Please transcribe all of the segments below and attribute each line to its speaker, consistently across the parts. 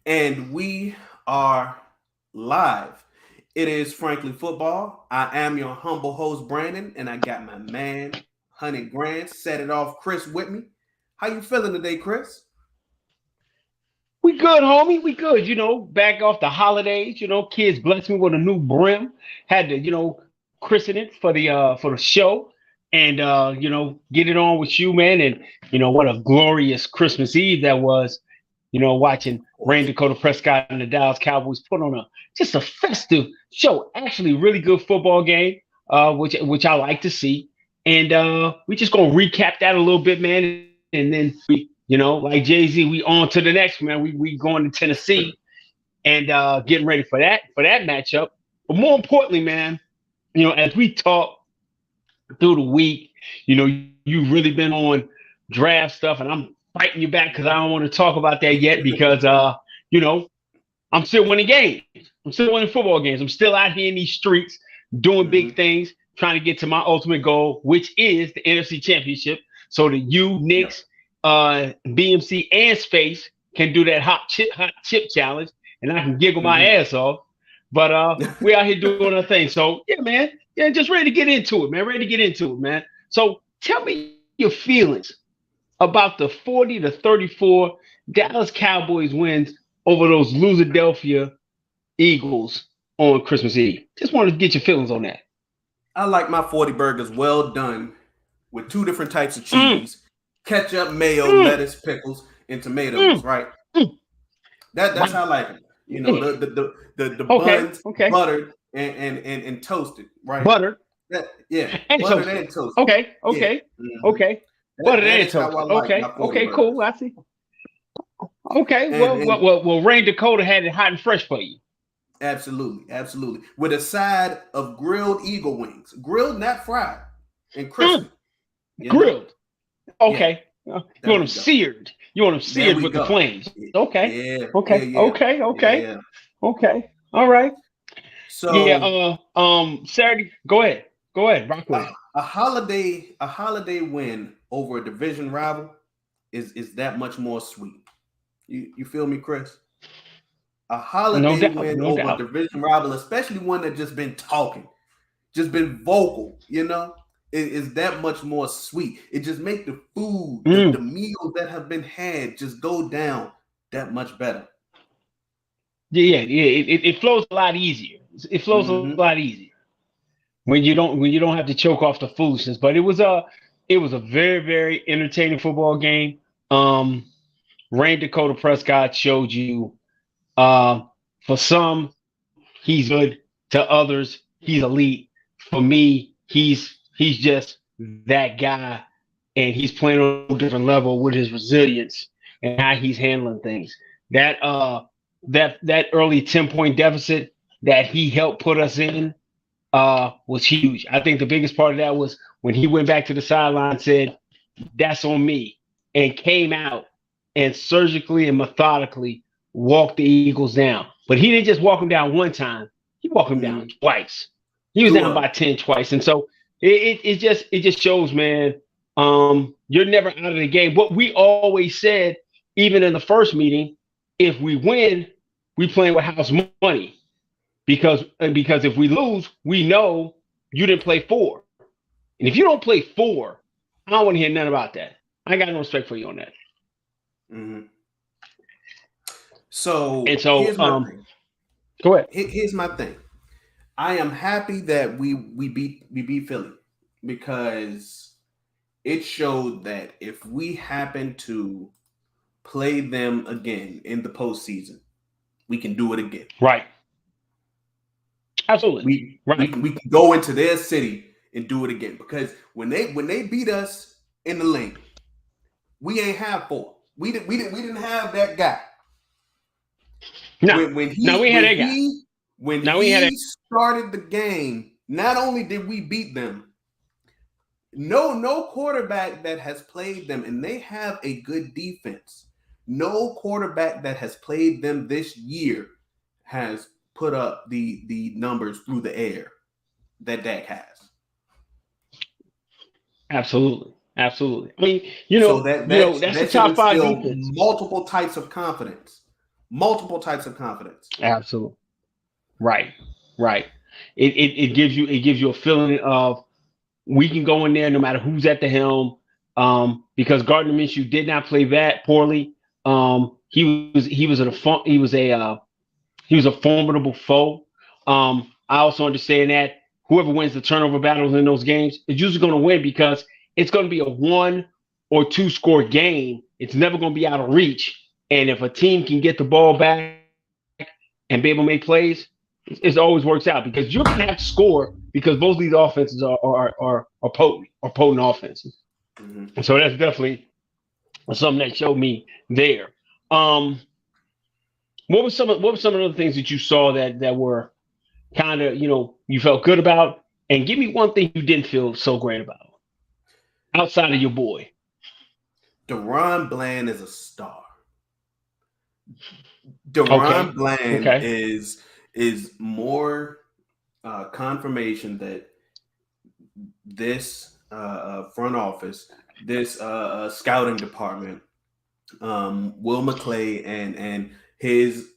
Speaker 1: And we are live. It is Frankly Football. I am your humble host, Brandon, and I got my man, 100 grand, set it off, Chris, with me. How you feeling today, Chris?
Speaker 2: We good, homie. We good. Back off the holidays. Kids blessed me with a new brim. Had to, christen it for the show, and get it on with you, man. And what a glorious Christmas Eve that was. Watching
Speaker 1: Of
Speaker 2: Rain
Speaker 1: course.
Speaker 2: Dakota Prescott and the Dallas Cowboys put on a just a festive show. Actually, really good football game, which I like to see. And we just gonna recap that a little bit, man. And then like Jay-Z, we on to the next, man. We going to Tennessee and getting ready for that matchup. But more importantly, man, as we talk through the week, you've really been on draft stuff, and I'm fighting you back because I don't want to talk about that yet because you know, I'm still winning games. I'm still winning football games. I'm still out here in these streets doing
Speaker 1: hmm
Speaker 2: big things, trying to get to my ultimate goal, which is the NFC Championship, so that you,
Speaker 1: Yep.
Speaker 2: Knicks, BMC, and Space can do that hot chip challenge, and I can giggle my
Speaker 1: hmm
Speaker 2: ass off. But we out here doing our thing. So yeah, man, yeah, just ready to get into it, man. Ready to get into it, man. So tell me your feelings about the 40-34 Dallas Cowboys wins over those Philadelphia Eagles on Christmas Eve. Just wanted to get your feelings on that.
Speaker 1: I like my 40 burgers well done with two different types of
Speaker 2: Mm,
Speaker 1: cheese, ketchup, mayo,
Speaker 2: mm,
Speaker 1: lettuce, pickles, and tomatoes,
Speaker 2: mm,
Speaker 1: right?
Speaker 2: mm.
Speaker 1: That's
Speaker 2: Wow.
Speaker 1: how I like them. You know,
Speaker 2: Yeah.
Speaker 1: the
Speaker 2: Okay.
Speaker 1: buns
Speaker 2: Okay.
Speaker 1: buttered and toasted, right?
Speaker 2: Buttered
Speaker 1: Yeah,
Speaker 2: and
Speaker 1: buttered
Speaker 2: toasted.
Speaker 1: and toasted.
Speaker 2: Okay.
Speaker 1: Yeah.
Speaker 2: Okay.
Speaker 1: hmm
Speaker 2: Okay.
Speaker 1: That
Speaker 2: Buttered
Speaker 1: that
Speaker 2: and
Speaker 1: is how I
Speaker 2: toasted.
Speaker 1: like
Speaker 2: Okay.
Speaker 1: my 40
Speaker 2: Okay. Cool.
Speaker 1: burgers.
Speaker 2: I see. Okay.
Speaker 1: And
Speaker 2: Well. Rain Dakota had it hot and fresh for you.
Speaker 1: absolutely, absolutely. With a side of grilled eagle wings. Grilled, not fried. And
Speaker 2: Mm,
Speaker 1: crispy. You know?
Speaker 2: grilled.
Speaker 1: Yeah,
Speaker 2: Okay. You
Speaker 1: there
Speaker 2: want them
Speaker 1: we go.
Speaker 2: seared. You want them
Speaker 1: There
Speaker 2: seared
Speaker 1: we
Speaker 2: with the
Speaker 1: go.
Speaker 2: flames. Okay.
Speaker 1: Yeah,
Speaker 2: Okay.
Speaker 1: yeah, yeah.
Speaker 2: Okay. Okay.
Speaker 1: Yeah.
Speaker 2: Okay. All right. Yeah.
Speaker 1: So
Speaker 2: Saturday. Go ahead. Go ahead. Rock
Speaker 1: a,
Speaker 2: with it.
Speaker 1: a holiday win over a division rival is that much more sweet. You feel me, Chris? A
Speaker 2: No
Speaker 1: holiday
Speaker 2: doubt.
Speaker 1: win
Speaker 2: No
Speaker 1: over a
Speaker 2: doubt.
Speaker 1: division rival, especially one that just been talking, just been vocal, is that much more sweet. It just make the food, the
Speaker 2: Mm.
Speaker 1: meals that have been had just go down that much better.
Speaker 2: Yeah. Yeah. It flows a lot easier. It flows a lot
Speaker 1: hmm
Speaker 2: easier when you don't have to choke off the foolishness. But it was a very entertaining football game. Um, Rain Dakota Prescott showed you. Uh, for some, he's good. To others, he's elite. For me, he's just that guy, and he's playing on a whole different level with his resilience and how he's handling things. That that early 10-point deficit that he helped put us in was huge. I think the biggest part of that was when he went back to the sideline and said, "That's on me," and came out and surgically and methodically walked the Eagles down. But he didn't just walk them down one time; he walked them down
Speaker 1: hmm
Speaker 2: twice. He was
Speaker 1: Two
Speaker 2: down
Speaker 1: of
Speaker 2: by
Speaker 1: them.
Speaker 2: 10 twice, and so it just shows, man. You're never out of the game. What we always said, even in the first meeting, if we win, we playing with house money because if we lose, we know you didn't play four. And if you don't play four, I don't want to hear nothing about that. I ain't got no respect for you on that.
Speaker 1: hmm
Speaker 2: And
Speaker 1: So
Speaker 2: so,
Speaker 1: here's my thing.
Speaker 2: go ahead.
Speaker 1: Here's my thing. I am happy that we beat Philly because it showed that if we happen to play them again in the postseason, we can do it again.
Speaker 2: Right. Absolutely.
Speaker 1: We
Speaker 2: Right.
Speaker 1: can go into their city and do it again because when they beat us in the lane, we ain't have four. We didn't have that guy.
Speaker 2: No.
Speaker 1: When when
Speaker 2: No,
Speaker 1: he
Speaker 2: we had
Speaker 1: when
Speaker 2: that guy.
Speaker 1: he when
Speaker 2: No, we had that.
Speaker 1: he started the game, not only did we beat them, no quarterback that has played them, and they have a good defense. No quarterback that has played them this year has put up the numbers through the air that Dak has.
Speaker 2: Absolutely. Absolutely. I mean,
Speaker 1: So that that
Speaker 2: that's a
Speaker 1: that should
Speaker 2: top five
Speaker 1: instill
Speaker 2: defense.
Speaker 1: multiple types of confidence. multiple types of confidence.
Speaker 2: Absolutely. Right. Right. It gives you a feeling of we can go in there no matter who's at the helm. Because Gardner Minshew did not play that poorly. He was a formidable foe. I also understand that whoever wins the turnover battles in those games is usually going to win because it's going to be a 1 or 2 score game. It's never going to be out of reach. And if a team can get the ball back and be able to make plays, it always works out because you're going to have to score because both of these offenses are potent offenses.
Speaker 1: Mm-hmm.
Speaker 2: So that's definitely something that showed me there. Um, what were some of the things that you saw that were kind of you felt good about? And give me one thing you didn't feel so great about outside of your boy.
Speaker 1: Deron Bland is a star.
Speaker 2: Okay.
Speaker 1: Deron Bland
Speaker 2: Okay.
Speaker 1: is more confirmation that this front office, this scouting department, Will McClay and his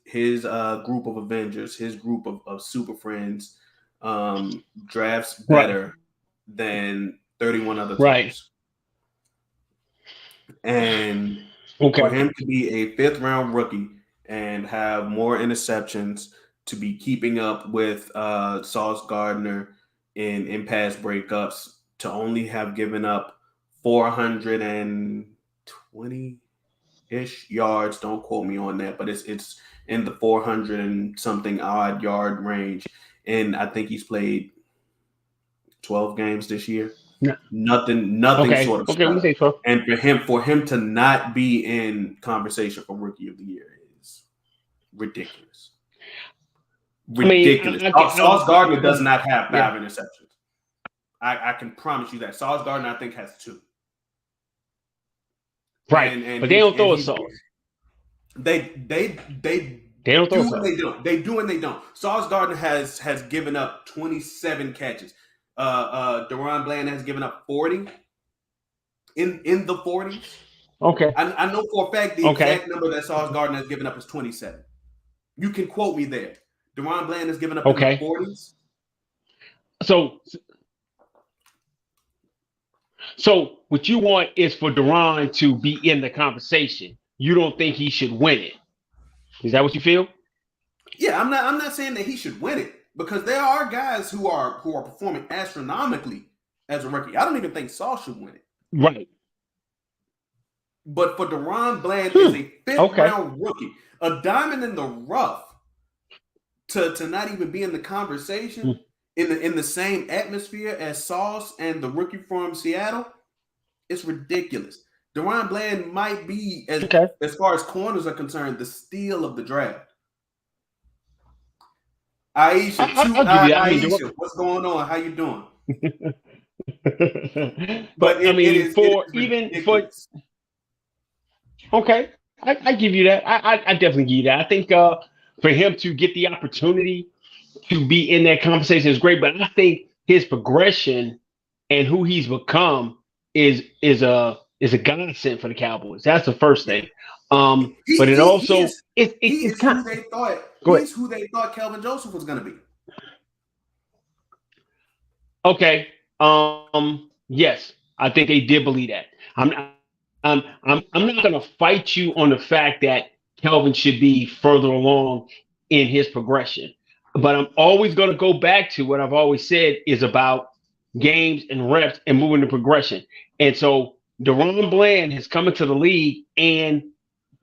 Speaker 1: group of Avengers, his group of super friends, drafts
Speaker 2: Right.
Speaker 1: better than 31 other
Speaker 2: Right.
Speaker 1: teams. And for
Speaker 2: Okay.
Speaker 1: him to be a fifth round rookie and have more interceptions, to be keeping up with Sauce Gardner in pass breakups, to only have given up 420 ish yards. Don't quote me on that, but it's in the 400 and something odd yard range. And I think he's played 12 games this year.
Speaker 2: No.
Speaker 1: Nothing
Speaker 2: Okay.
Speaker 1: short of
Speaker 2: Okay. We
Speaker 1: stellar.
Speaker 2: say so.
Speaker 1: And for him to not be in conversation for rookie of the year is ridiculous.
Speaker 2: I mean,
Speaker 1: Ridiculous.
Speaker 2: I
Speaker 1: Sauce Gardner does not have
Speaker 2: yeah.
Speaker 1: 5 interceptions. I can promise you that. Sauce Gardner, I think, has 2.
Speaker 2: Right.
Speaker 1: And
Speaker 2: But they don't throw a Sauce.
Speaker 1: They
Speaker 2: They don't throw a
Speaker 1: do and
Speaker 2: Sauce.
Speaker 1: they don't. They do and they don't. Sauce Gardner has given up 27 catches. Deron Bland has given up 40 in the 40s.
Speaker 2: Okay.
Speaker 1: I know for a fact the
Speaker 2: Okay.
Speaker 1: exact number that Sauce Gardner has given up is 27. You can quote me there. Deron Bland has given up in the
Speaker 2: Okay.
Speaker 1: 40s.
Speaker 2: So what you want is for Deron to be in the conversation. You don't think he should win it. Is that what you feel?
Speaker 1: Yeah, I'm not saying that he should win it, because there are guys who are performing astronomically as a rookie. I don't even think Sauce should win it.
Speaker 2: Right.
Speaker 1: But for Deron Bland is a fifth
Speaker 2: Okay.
Speaker 1: round rookie, a diamond in the rough, to not even be in the conversation in the same atmosphere as Sauce and the rookie from Seattle, it's ridiculous. Deron Bland might be, as far as corners are concerned, the steal of the draft. Aisha,
Speaker 2: I'll give you that.
Speaker 1: Aisha, what's going on? How you doing?
Speaker 2: but I mean, okay, I give you that. I definitely give you that. I think for him to get the opportunity to be in that conversation is great, but I think his progression and who he's become is a godsend for the Cowboys. That's the first thing. But it also it's kind of
Speaker 1: who they thought Kelvin Joseph was going to be.
Speaker 2: Okay. Yes, I think they did believe that. I'm not going to fight you on the fact that Kelvin should be further along in his progression, but I'm always going to go back to what I've always said is about games and reps and moving the progression. And so Deron Bland has come into the league and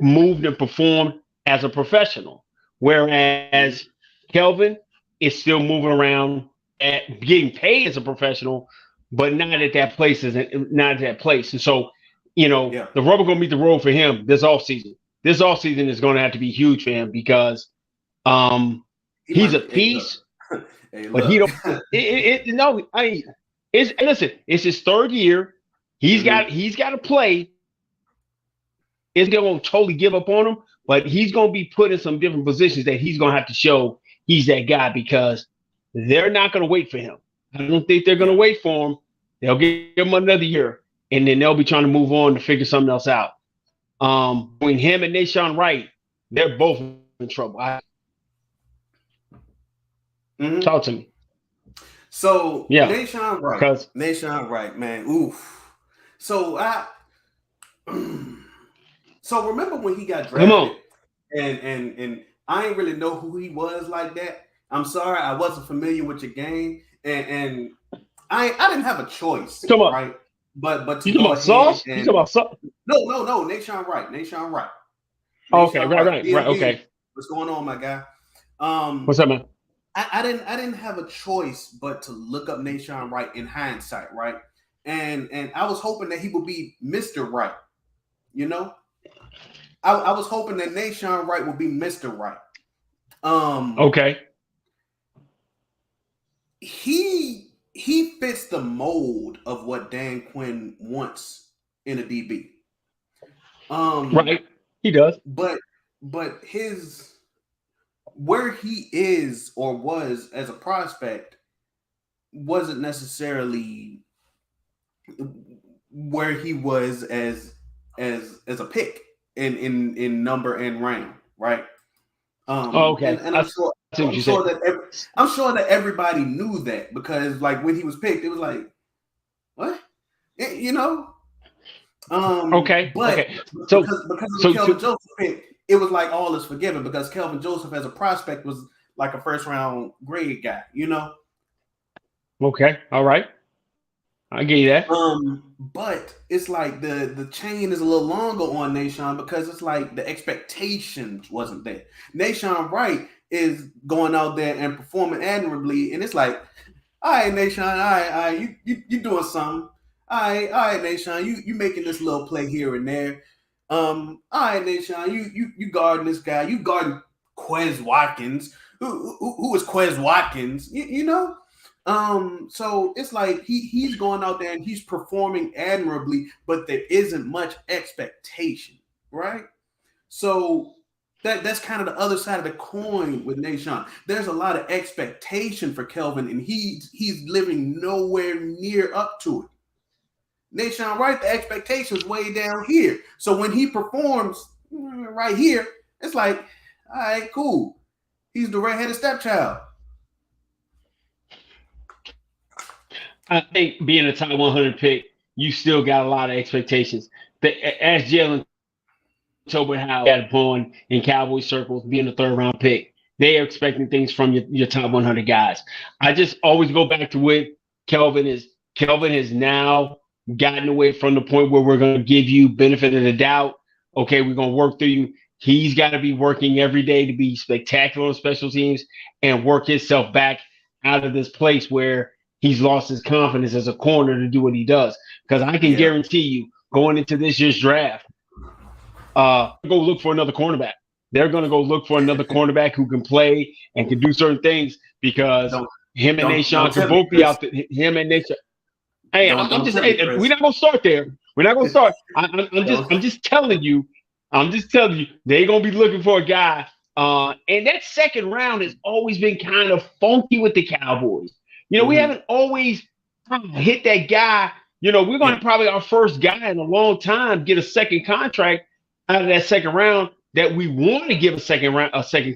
Speaker 2: moved and performed as a professional, whereas Kelvin is still moving around at getting paid as a professional, but not at that place. And so, the rubber gonna meet the road for him this offseason. This offseason is gonna have to be huge for him because he's a piece, but he don't. Listen. It's his third year. He's got to play. It's gonna totally give up on him, but he's gonna be put in some different positions that he's gonna have to show he's that guy because they're not gonna wait for him. I don't think they're gonna wait for him. They'll give him another year, and then they'll be trying to move on to figure something else out. Between him and Nashawn Wright, they're both in trouble.
Speaker 1: Mm-hmm.
Speaker 2: Talk to me.
Speaker 1: So
Speaker 2: Yeah, because
Speaker 1: Nation Wright, man, oof. So I, so remember when he got
Speaker 2: come on.
Speaker 1: drafted, and I ain't really know who he was like that. I'm sorry, I wasn't familiar with your game, and I didn't have a choice,
Speaker 2: Come on.
Speaker 1: right? But to
Speaker 2: You talking
Speaker 1: go
Speaker 2: about
Speaker 1: ahead
Speaker 2: sauce? You talking
Speaker 1: and
Speaker 2: about sauce?
Speaker 1: no, Nation Wright,
Speaker 2: Okay,
Speaker 1: Nation
Speaker 2: right,
Speaker 1: Wright,
Speaker 2: right, right.
Speaker 1: DMD.
Speaker 2: Okay.
Speaker 1: What's going on, my guy? Um,
Speaker 2: What's up, man?
Speaker 1: I didn't have a choice but to look up Nation Wright in hindsight, right? And I was hoping that he would be Mr. Wright, you know. I was hoping that Nation Wright would be Mr. Wright. Um,
Speaker 2: Okay.
Speaker 1: he fits the mold of what Dan Quinn wants in a DB. Um,
Speaker 2: Right. He does.
Speaker 1: but his where he is or was as a prospect wasn't necessarily where he was as a pick in number and round, right?
Speaker 2: Oh, okay.
Speaker 1: And
Speaker 2: I see what you said.
Speaker 1: I'm sure that everybody knew that because like when he was picked, it was like what you know.
Speaker 2: Okay.
Speaker 1: But
Speaker 2: Okay.
Speaker 1: because of the
Speaker 2: So
Speaker 1: Kelvin Joseph pick, it was like all is forgiven because Kelvin Joseph as a prospect was like a first round grade guy, you know.
Speaker 2: okay. All right. I get you that.
Speaker 1: But it's like the chain is a little longer on Nation because it's like the expectations wasn't there. Nation Wright is going out there and performing admirably, and it's like, all right, Nation, all right, you doing something. All right, Nation, you making this little play here and there. All right, Nation, you guarding this guy, you guarding Quez Watkins. Who is Quez Watkins? You know? So it's like he's going out there and he's performing admirably, but there isn't much expectation, right? So that's kind of the other side of the coin with Nation. There's a lot of expectation for Kelvin, and he's living nowhere near up to it. Nation Wright, the expectation's way down here. So when he performs right here, it's like, all right, cool. He's the redheaded stepchild.
Speaker 2: I think being a top 100 pick, you still got a lot of expectations. As Jalen Tolbert how had born in Cowboy circles, being a third round pick, they are expecting things from your top 100 guys. I just always go back to what Kelvin is. Kelvin has now gotten away from the point where we're going to give you benefit of the doubt. Okay, we're going to work through you. He's got to be working every day to be spectacular on special teams and work himself back out of this place where he's lost his confidence as a corner to do what he does. Because I can
Speaker 1: Yeah,
Speaker 2: guarantee you, going into this year's draft, go look for another cornerback. They're going to go look for another cornerback who can play and can do certain things because
Speaker 1: don't
Speaker 2: him and Nation
Speaker 1: don't
Speaker 2: can
Speaker 1: tell me,
Speaker 2: both be
Speaker 1: Chris.
Speaker 2: out there. Him and Nation. Hey, I'm
Speaker 1: Don't
Speaker 2: just.
Speaker 1: tell me,
Speaker 2: Hey, we're
Speaker 1: Chris.
Speaker 2: not going to start there. We're not going to start.
Speaker 1: Don't.
Speaker 2: I'm just telling you. I'm just telling you. They're going to be looking for a guy. And that second round has always been kind of funky with the Cowboys. You know, we
Speaker 1: Mm-hmm.
Speaker 2: haven't always hit that guy. You know, we're going
Speaker 1: Yeah,
Speaker 2: to probably our first guy in a long time get a second contract out of that second round that we want to give a second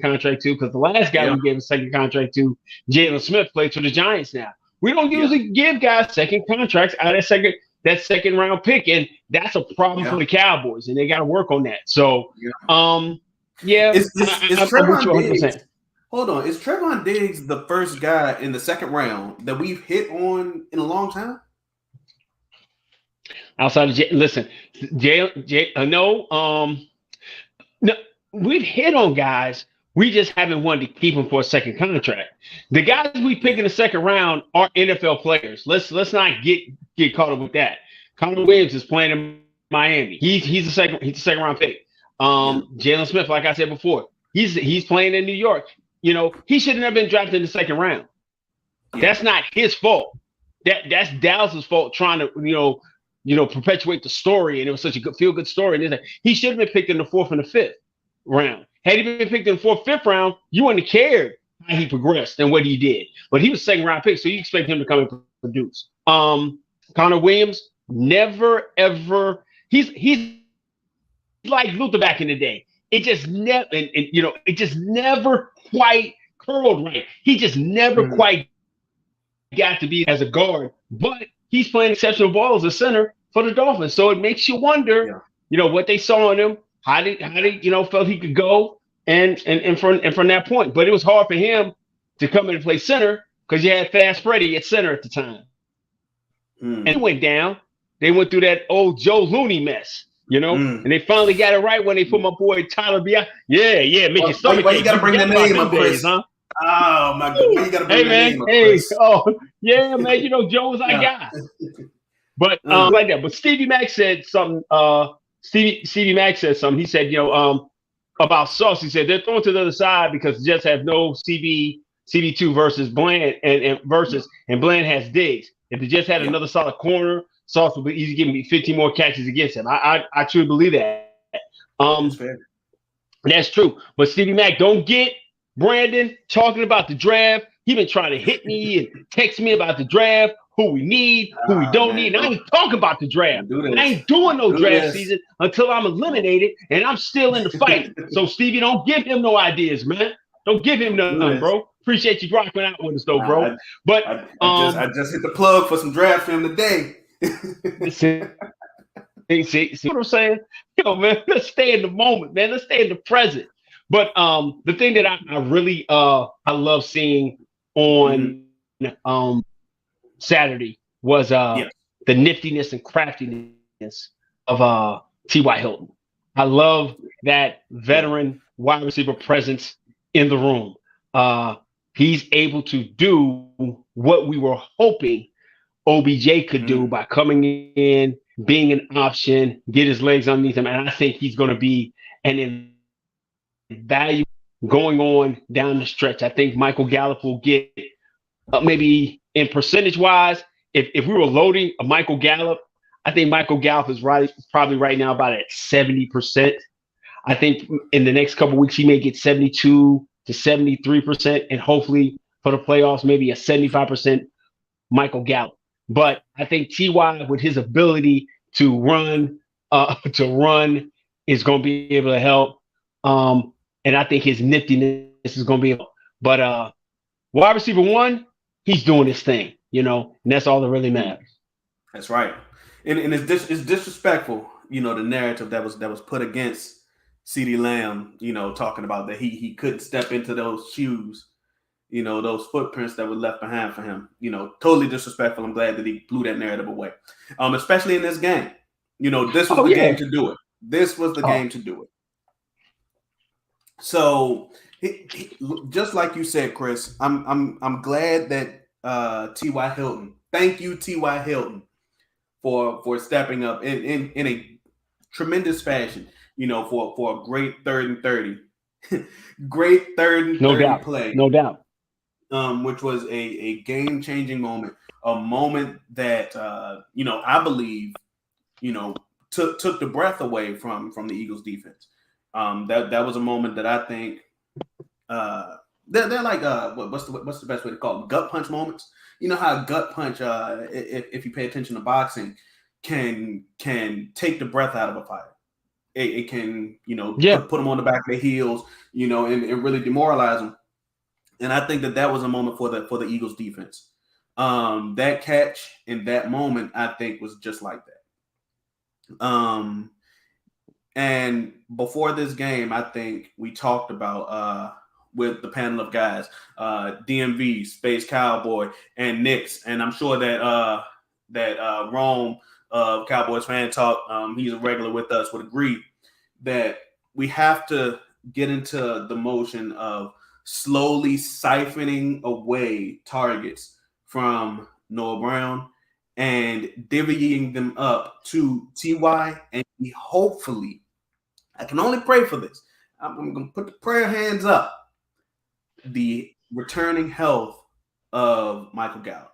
Speaker 2: contract to because the last guy
Speaker 1: yeah,
Speaker 2: we gave a second contract to, Jalen Smith, plays for the Giants now. We don't
Speaker 1: yeah,
Speaker 2: usually give guys second contracts out of that second round pick, and that's a problem for
Speaker 1: yeah,
Speaker 2: the Cowboys, and they got to work on that. So,
Speaker 1: yeah.
Speaker 2: yeah,
Speaker 1: Is
Speaker 2: I'm with you
Speaker 1: Trevon
Speaker 2: 100.
Speaker 1: Diggs?
Speaker 2: percent
Speaker 1: Hold on, is Trevon Diggs the first guy in the second round that we've hit on in a long time?
Speaker 2: Outside of listen, no, no, we've hit on guys. We just haven't wanted to keep them for a second contract. The guys we pick in the second round are NFL players. Let's not get caught up with that. Connor Williams is playing in Miami. He's a second round pick.
Speaker 1: Yeah,
Speaker 2: Jalen Smith, like I said before, he's playing in New York. You know, he should have never been drafted in the second round.
Speaker 1: yeah,
Speaker 2: That's not his fault. That's Dallas's fault trying to perpetuate the story, and it was such a feel good story. And he should have been picked in the fourth and the fifth round. Had he been picked in the fourth, fifth round, you wouldn't have cared how he progressed and what he did. But he was second round pick, so you expect him to come and produce. Connor Williams never ever. He's like Luther back in the day. it just never, it just never quite curled right. He just never
Speaker 1: Mm-hmm.
Speaker 2: quite got to be as a guard, but he's playing exceptional ball as a center for the Dolphins. So it makes you wonder,
Speaker 1: Yeah.
Speaker 2: what they saw in him, how they felt he could go, and from that point. But it was hard for him to come in and play center because you had Fast Freddie at center at the time, and he
Speaker 1: Mm.
Speaker 2: went down. They went through that old Joe Looney mess,
Speaker 1: Mm.
Speaker 2: and they finally got it right when they put my boy Tyler B. Yeah, yeah, make your stomach
Speaker 1: Why you
Speaker 2: ache.
Speaker 1: got to
Speaker 2: You
Speaker 1: bring the
Speaker 2: forgot about
Speaker 1: name
Speaker 2: them
Speaker 1: up,
Speaker 2: days,
Speaker 1: Chris?
Speaker 2: huh?
Speaker 1: Oh my God! Why you got to bring
Speaker 2: Hey
Speaker 1: that
Speaker 2: man,
Speaker 1: name up,
Speaker 2: hey,
Speaker 1: Chris?
Speaker 2: oh yeah, man. Joe was our
Speaker 1: Yeah.
Speaker 2: guy. But
Speaker 1: Mm.
Speaker 2: like that. But Stevie Mack said something. Stevie Mack said something. He said, about Sauce. He said they're thrown to the other side because the Jets have no CB2 versus Bland and
Speaker 1: Yeah.
Speaker 2: versus and Bland has Diggs. If the Jets had
Speaker 1: Yeah.
Speaker 2: another solid corner, Sauce would be easy giving me 15 more catches against him. I truly believe that.
Speaker 1: That's fair.
Speaker 2: That's true. But Stevie Mack, don't get Brandon talking about the draft. He been trying to hit me and text me about the draft, who we need, who we
Speaker 1: Ah,
Speaker 2: don't
Speaker 1: man,
Speaker 2: need. And I ain't talking about the draft.
Speaker 1: don't do
Speaker 2: I
Speaker 1: this.
Speaker 2: ain't doing no
Speaker 1: Do
Speaker 2: draft
Speaker 1: this.
Speaker 2: season until I'm eliminated and I'm still in the fight. So Stevie, don't give him no ideas, man. Don't give him
Speaker 1: Don't do
Speaker 2: none,
Speaker 1: this.
Speaker 2: bro. Appreciate you rocking out with us though,
Speaker 1: Nah,
Speaker 2: bro. But
Speaker 1: I just hit the plug for some draft film today.
Speaker 2: see what I'm saying? Man, let's stay in the moment, man. Let's stay in the present. But the thing that I really I love seeing
Speaker 1: Mhm.
Speaker 2: on Saturday was
Speaker 1: Yeah.
Speaker 2: the niftiness and craftiness of T.Y. Hilton. I love that
Speaker 1: Yeah.
Speaker 2: veteran wide receiver presence in the room. Uh, he's able to do what we were hoping OBJ could do
Speaker 1: Mm.
Speaker 2: by coming in, being an option, get his legs underneath him. And I think he's going to be an invaluable going on down the stretch. I think Michael Gallup will get maybe in percentage wise, if we were loading a Michael Gallup, I think Michael Gallup is probably right now about at 70%. I think in the next couple of weeks he may get 72 to 73%, and hopefully for the playoffs maybe a 75% Michael Gallup. But I think Ty with his ability to run is going to be able to help. And I think his niftiness is going to be able. But wide receiver one, he's doing his thing, and that's all that really
Speaker 1: Mm.
Speaker 2: matters.
Speaker 1: That's right. And it's disrespectful, the narrative that was put against CeeDee Lamb, talking about that he couldn't step into those shoes, those footprints that were left behind for him. Totally disrespectful. I'm glad that he blew that narrative away. Especially in this game. This was
Speaker 2: Oh
Speaker 1: the game
Speaker 2: yeah.
Speaker 1: to do it. This was the
Speaker 2: Oh
Speaker 1: game to do it. So just like you said, Chris, I'm glad that T.Y. Hilton. Thank you, T.Y. Hilton, for stepping up in a tremendous fashion. For a great 3rd and 30, great third and
Speaker 2: no
Speaker 1: 30
Speaker 2: doubt,
Speaker 1: play,
Speaker 2: no doubt.
Speaker 1: which was a game changing moment, a moment that I believe took the breath away from the Eagles defense. That was a moment that I think they're like what's the best way to call them? Gut punch moments. You know how a gut punch, if you pay attention to boxing, can take the breath out of a fighter. It can
Speaker 2: Yeah,
Speaker 1: put them on the back of their heels, and really demoralize them. And I think that was a moment for the Eagles defense. That catch in that moment, I think, was just like that. And before this game, I think we talked about with the panel of guys, DMV, Space Cowboy, and Knicks, and I'm sure that Rome of Cowboys Fan Talk, he's a regular with us, would agree that we have to get into the motion of slowly siphoning away targets from Noah Brown and divvying them up to Ty, and we hopefully, I can only pray for this. I'm going to put the prayer hands up. The returning health of Michael Gallup.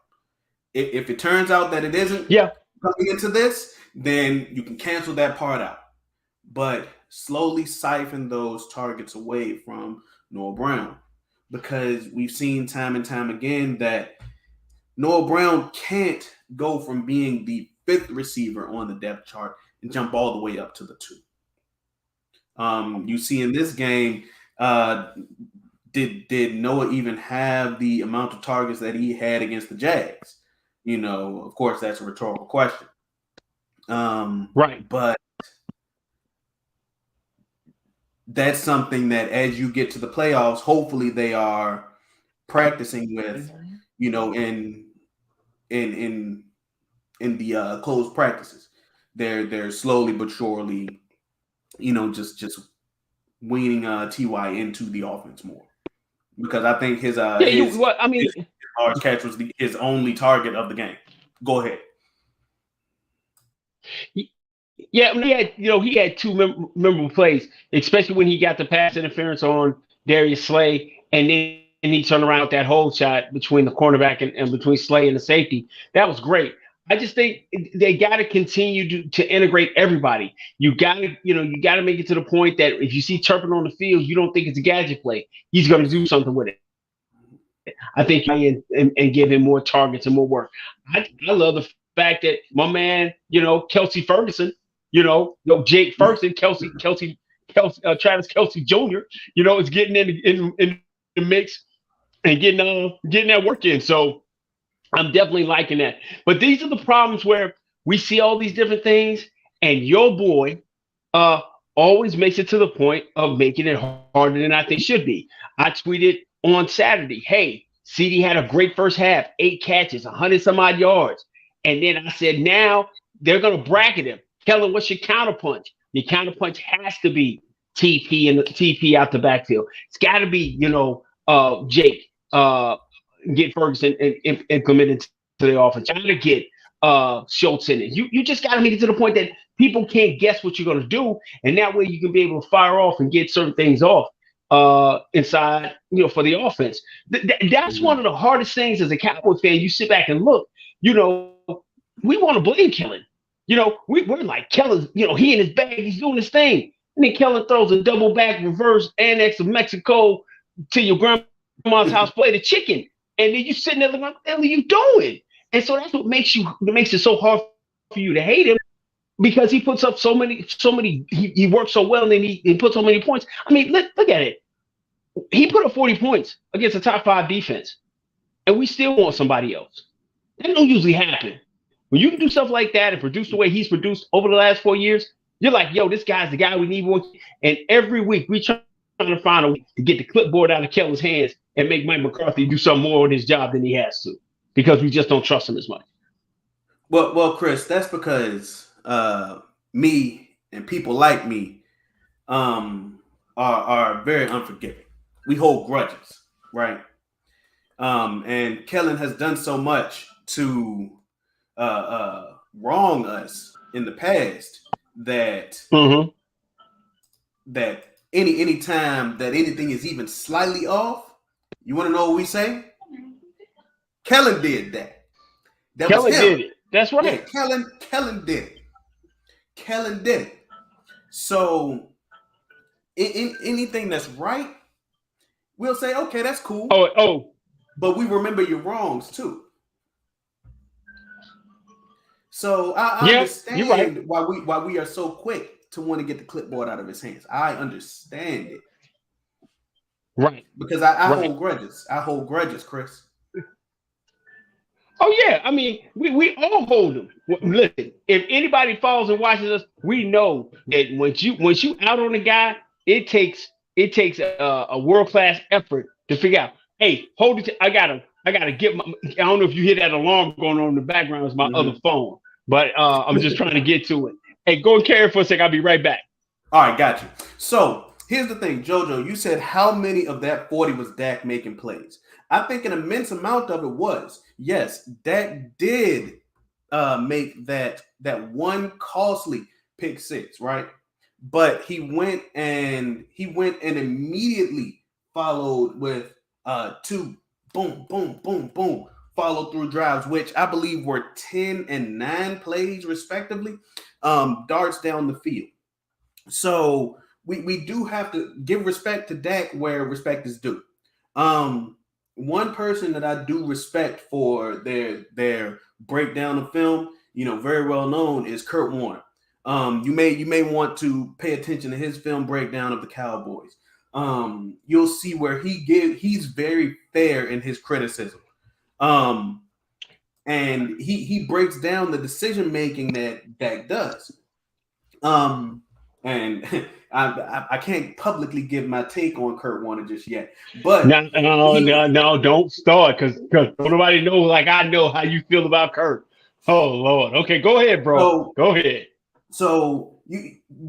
Speaker 1: If it turns out that it isn't
Speaker 2: yeah.
Speaker 1: coming into this, then you can cancel that part out. But slowly siphon those targets away from Noah Brown, because we've seen time and time again that Noah Brown can't go from being the 5th receiver on the depth chart and jump all the way up to the 2. You see in this game, uh, did Noah even have the amount of targets that he had against the Jags? Of course, that's a rhetorical question.
Speaker 2: Right.
Speaker 1: But that's something that as you get to the playoffs, hopefully they are practicing with, in the closed practices. They're slowly but surely, just weaning Ty into the offense more, because I think his
Speaker 2: Yeah, I mean,
Speaker 1: his large catch was his only target of the game. Go ahead.
Speaker 2: yeah, I mean, he had two memorable plays, especially when he got the pass interference on Darius Slay, and then he turned around with that hold shot between the cornerback and between Slay and the safety. That was great. I just think they got to continue to integrate everybody. You got to make it to the point that if you see Turpin on the field, you don't think it's a gadget play. He's going to do something with it. I think you and give him more targets and more work. I love the fact that my man, Kelsey Ferguson, Jake Ferguson, Travis Kelsey Jr., is getting in the mix and getting that work in. So I'm definitely liking that. But these are the problems where we see all these different things, and your boy uh always makes it to the point of making it harder than I think it should be. I tweeted on Saturday, hey, CD had a great first half, 8 catches, 100 some odd yards. And then I said, now they're gonna bracket him. Kellen, what's your counterpunch? Your counterpunch has to be TP and the TP out the backfield. It's gotta be, Jake. Get Ferguson implemented to the offense. You gotta get Schultz in it. You just gotta make it to the point that people can't guess what you're gonna do, and that way you can be able to fire off and get certain things off inside, for the offense. That's one of the hardest things as a Cowboy fan. You sit back and look, we want to blame Kellen. We're like Kellen's, he in his bag, he's doing his thing. And then Kellen throws a double back reverse annex of Mexico to your grandma's house plate of chicken. And then you sitting there looking, what the hell are you doing? And so that's what makes it so hard for you to hate him, because he puts up he works so well, and then he puts so many points. I mean, look at it. He put up 40 points against a top 5 defense, and we still want somebody else. That don't usually happen. When you can do stuff like that and produce the way he's produced over the last 4 years, you're like, yo, this guy's the guy we need. And every week we trying to find a way to get the clipboard out of Kellen's hands and make Mike McCarthy do something more with his job than he has to, because we just don't trust him as much.
Speaker 1: Well, Chris, that's because me and people like me are very unforgiving. We hold grudges, right? And Kellen has done so much to wrong us in the past that that any time that anything is even slightly off, you want to know what we say? Kellen did that. That
Speaker 2: Kellen
Speaker 1: was him.
Speaker 2: did it. That's right.
Speaker 1: Yeah, Kellen did it. Kellen did it. So in anything that's right, we'll say, okay, that's cool. But we remember your wrongs too. So I understand why we are so quick to want to get the clipboard out of his hands. I understand it.
Speaker 2: Right.
Speaker 1: Because I hold grudges. I hold grudges, Chris.
Speaker 2: Oh yeah, I mean, we all hold them. Listen, if anybody follows and watches us, we know that once you out on a guy, it takes a world-class effort to figure out. Hey, hold it. I gotta get my. I don't know if you hear that alarm going on in the background. It's my other phone, but I'm just trying to get to it. Hey, go and carry it for a second. I'll be right back.
Speaker 1: All right, got you. So here's the thing, JoJo. You said how many of that 40 was Dak making plays? I think an immense amount of it was. Yes, Dak did make that one costly pick six, right? But he went and immediately followed with two boom, boom, boom, boom follow through drives, which I believe were 10 and 9 plays respectively, darts down the field. So we do have to give respect to Dak where respect is due. One person that I do respect for their breakdown of film, very well known, is Kurt Warner. You may want to pay attention to his film breakdown of the Cowboys. You'll see where he's very fair in his criticism. Um, and he breaks down the decision making that Dak does. Um, and I can't publicly give my take on Kurt Warner just yet, but he
Speaker 2: No, don't start because nobody knows like I know how you feel about Kurt. Oh Lord. Okay, go ahead, bro.
Speaker 1: so
Speaker 2: Go ahead.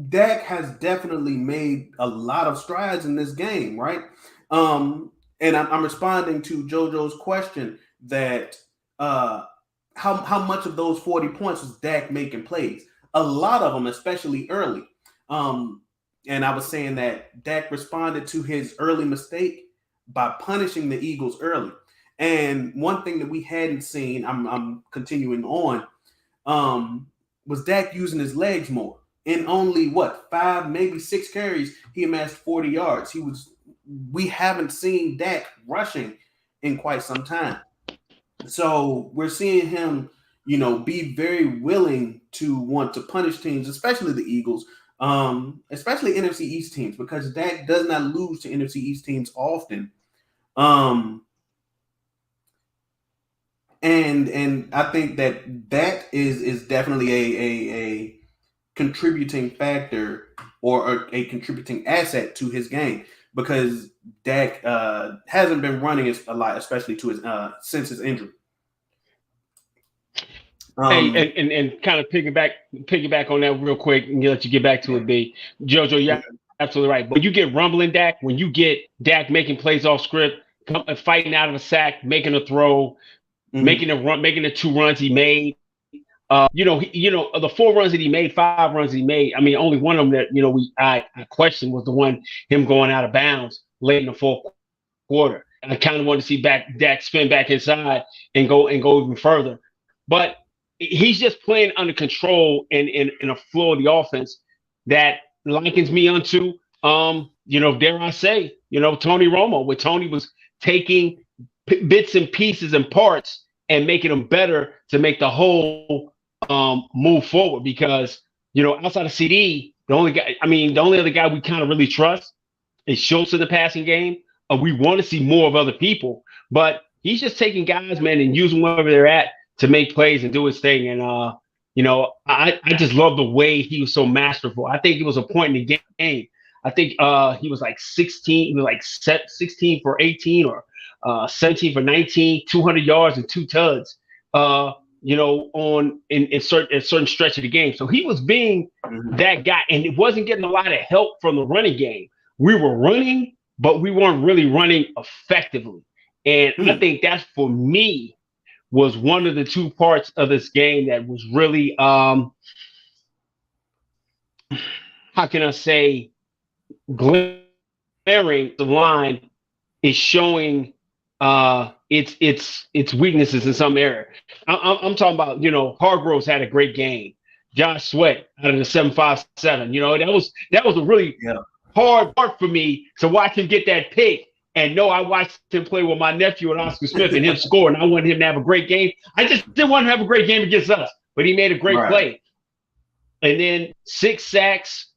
Speaker 1: Dak has definitely made a lot of strides in this game, right? And I'm responding to JoJo's question that uh, how much of those 40 points was Dak making plays? A lot of them, especially early. Um, and I was saying that Dak responded to his early mistake by punishing the Eagles early. And one thing that we hadn't seen, I'm continuing on, um, was Dak using his legs more. In only what 5, maybe 6 carries, he amassed 40 yards. We haven't seen Dak rushing in quite some time. So we're seeing him, be very willing to want to punish teams, especially the Eagles, especially NFC East teams, because Dak does not lose to NFC East teams often. Um, and I think that is definitely a contributing factor or a contributing asset to his game because Dak hasn't been running a lot, especially to his since his injury.
Speaker 2: Hey,
Speaker 1: Um,
Speaker 2: and kind of piggyback on that real quick and let you get back to it, B. Jojo, you're absolutely right. But when you get rumbling Dak, when you get Dak making plays off script, fighting out of a sack, making a throw,
Speaker 1: mhm,
Speaker 2: making the 2 runs he made. The 4 runs that he made, 5 runs he made. I mean, only one of them that I questioned was the one him going out of bounds late in the fourth quarter. And I kind of wanted to see Dak spin back inside and go even further. But he's just playing under control and in a flow of the offense that likens me unto dare I say, Tony Romo, where Tony was taking bits and pieces and parts and making them better to make the whole move forward. Because outside of CD, the only other guy we kind of really trust is Schultz in the passing game. We want to see more of other people, but he's just taking guys, man, and using wherever they're at to make plays and do his thing. And I just love the way he was so masterful. I think it was a point in the game. I think he was like 16, he was like 16 for 18 or 17 for 19, 200 yards and 2 tuds. On in certain stretch of the game. So he was being
Speaker 1: mhm,
Speaker 2: that guy, and it wasn't getting a lot of help from the running game. We were running, but we weren't really running effectively. And I
Speaker 1: mhm,
Speaker 2: think that's for me was one of the 2 parts of this game that was really how can I say glaring. The line is showing its weaknesses in some area. I'm talking about Hargroves had a great game. Josh Sweat out of the 757. That was a really
Speaker 1: yeah,
Speaker 2: hard part for me to watch him get that pick and know I watched him play with my nephew and Oscar Smith and him score, and I wanted him to have a great game. I just didn't want him to have a great game against us, but he made a great
Speaker 1: right.
Speaker 2: play. And then 6 sacks.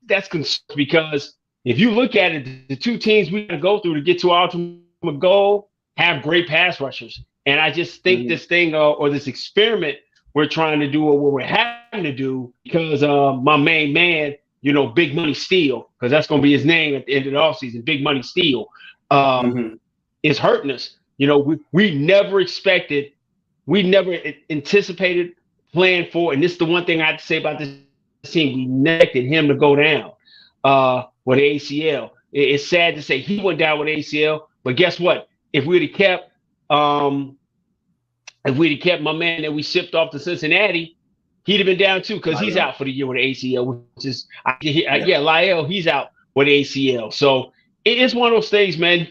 Speaker 2: That's concerned because if you look at it, the 2 teams we got to go through to get to our ultimate goal have great pass rushers. And I just think
Speaker 1: Mhm,
Speaker 2: this thing or this experiment we're trying to do or what we're having to do because my main man, Big Money Steel, because that's going to be his name at the end of the offseason, Big Money Steel, um,
Speaker 1: mhm,
Speaker 2: is hurting us. We never expected, we never anticipated, planned for, and this is the one thing I have to say about this team, we neglected him to go down with ACL. It's sad to say he went down with ACL, but guess what? Um, if we'd have kept my man that we shipped off to Cincinnati, he'd have been down too because he's
Speaker 1: Lyle,
Speaker 2: out for the year with ACL, which is
Speaker 1: yeah,
Speaker 2: yeah, Lyle, he's out with ACL. So it's one of those things, man.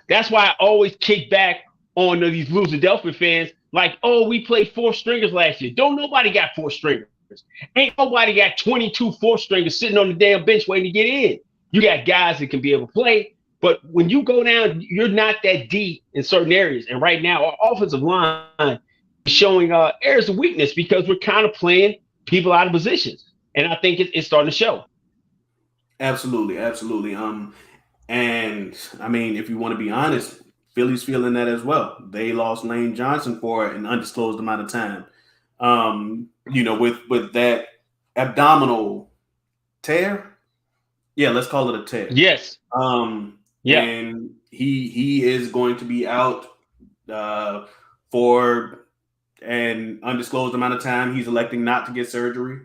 Speaker 2: That's why I always kick back on these loser Delphi fans. Like, oh, we played 4 stringers last year. Don't nobody got 4 stringers. Ain't nobody got 22 4 stringers sitting on the damn bench waiting to get in. You got guys that can be able to play, but when you go down, you're not that deep in certain areas. And right now, our offensive line showing areas of weakness because we're kind of playing people out of positions, and I think it's starting to show.
Speaker 1: Absolutely, absolutely. And I mean, if you want to be honest, Philly's feeling that as well. They lost Lane Johnson for an undisclosed amount of time. With that abdominal tear. Yeah, let's call it a tear.
Speaker 2: Yes. Yeah.
Speaker 1: And he is going to be out for an undisclosed amount of time. He's electing not to get surgery.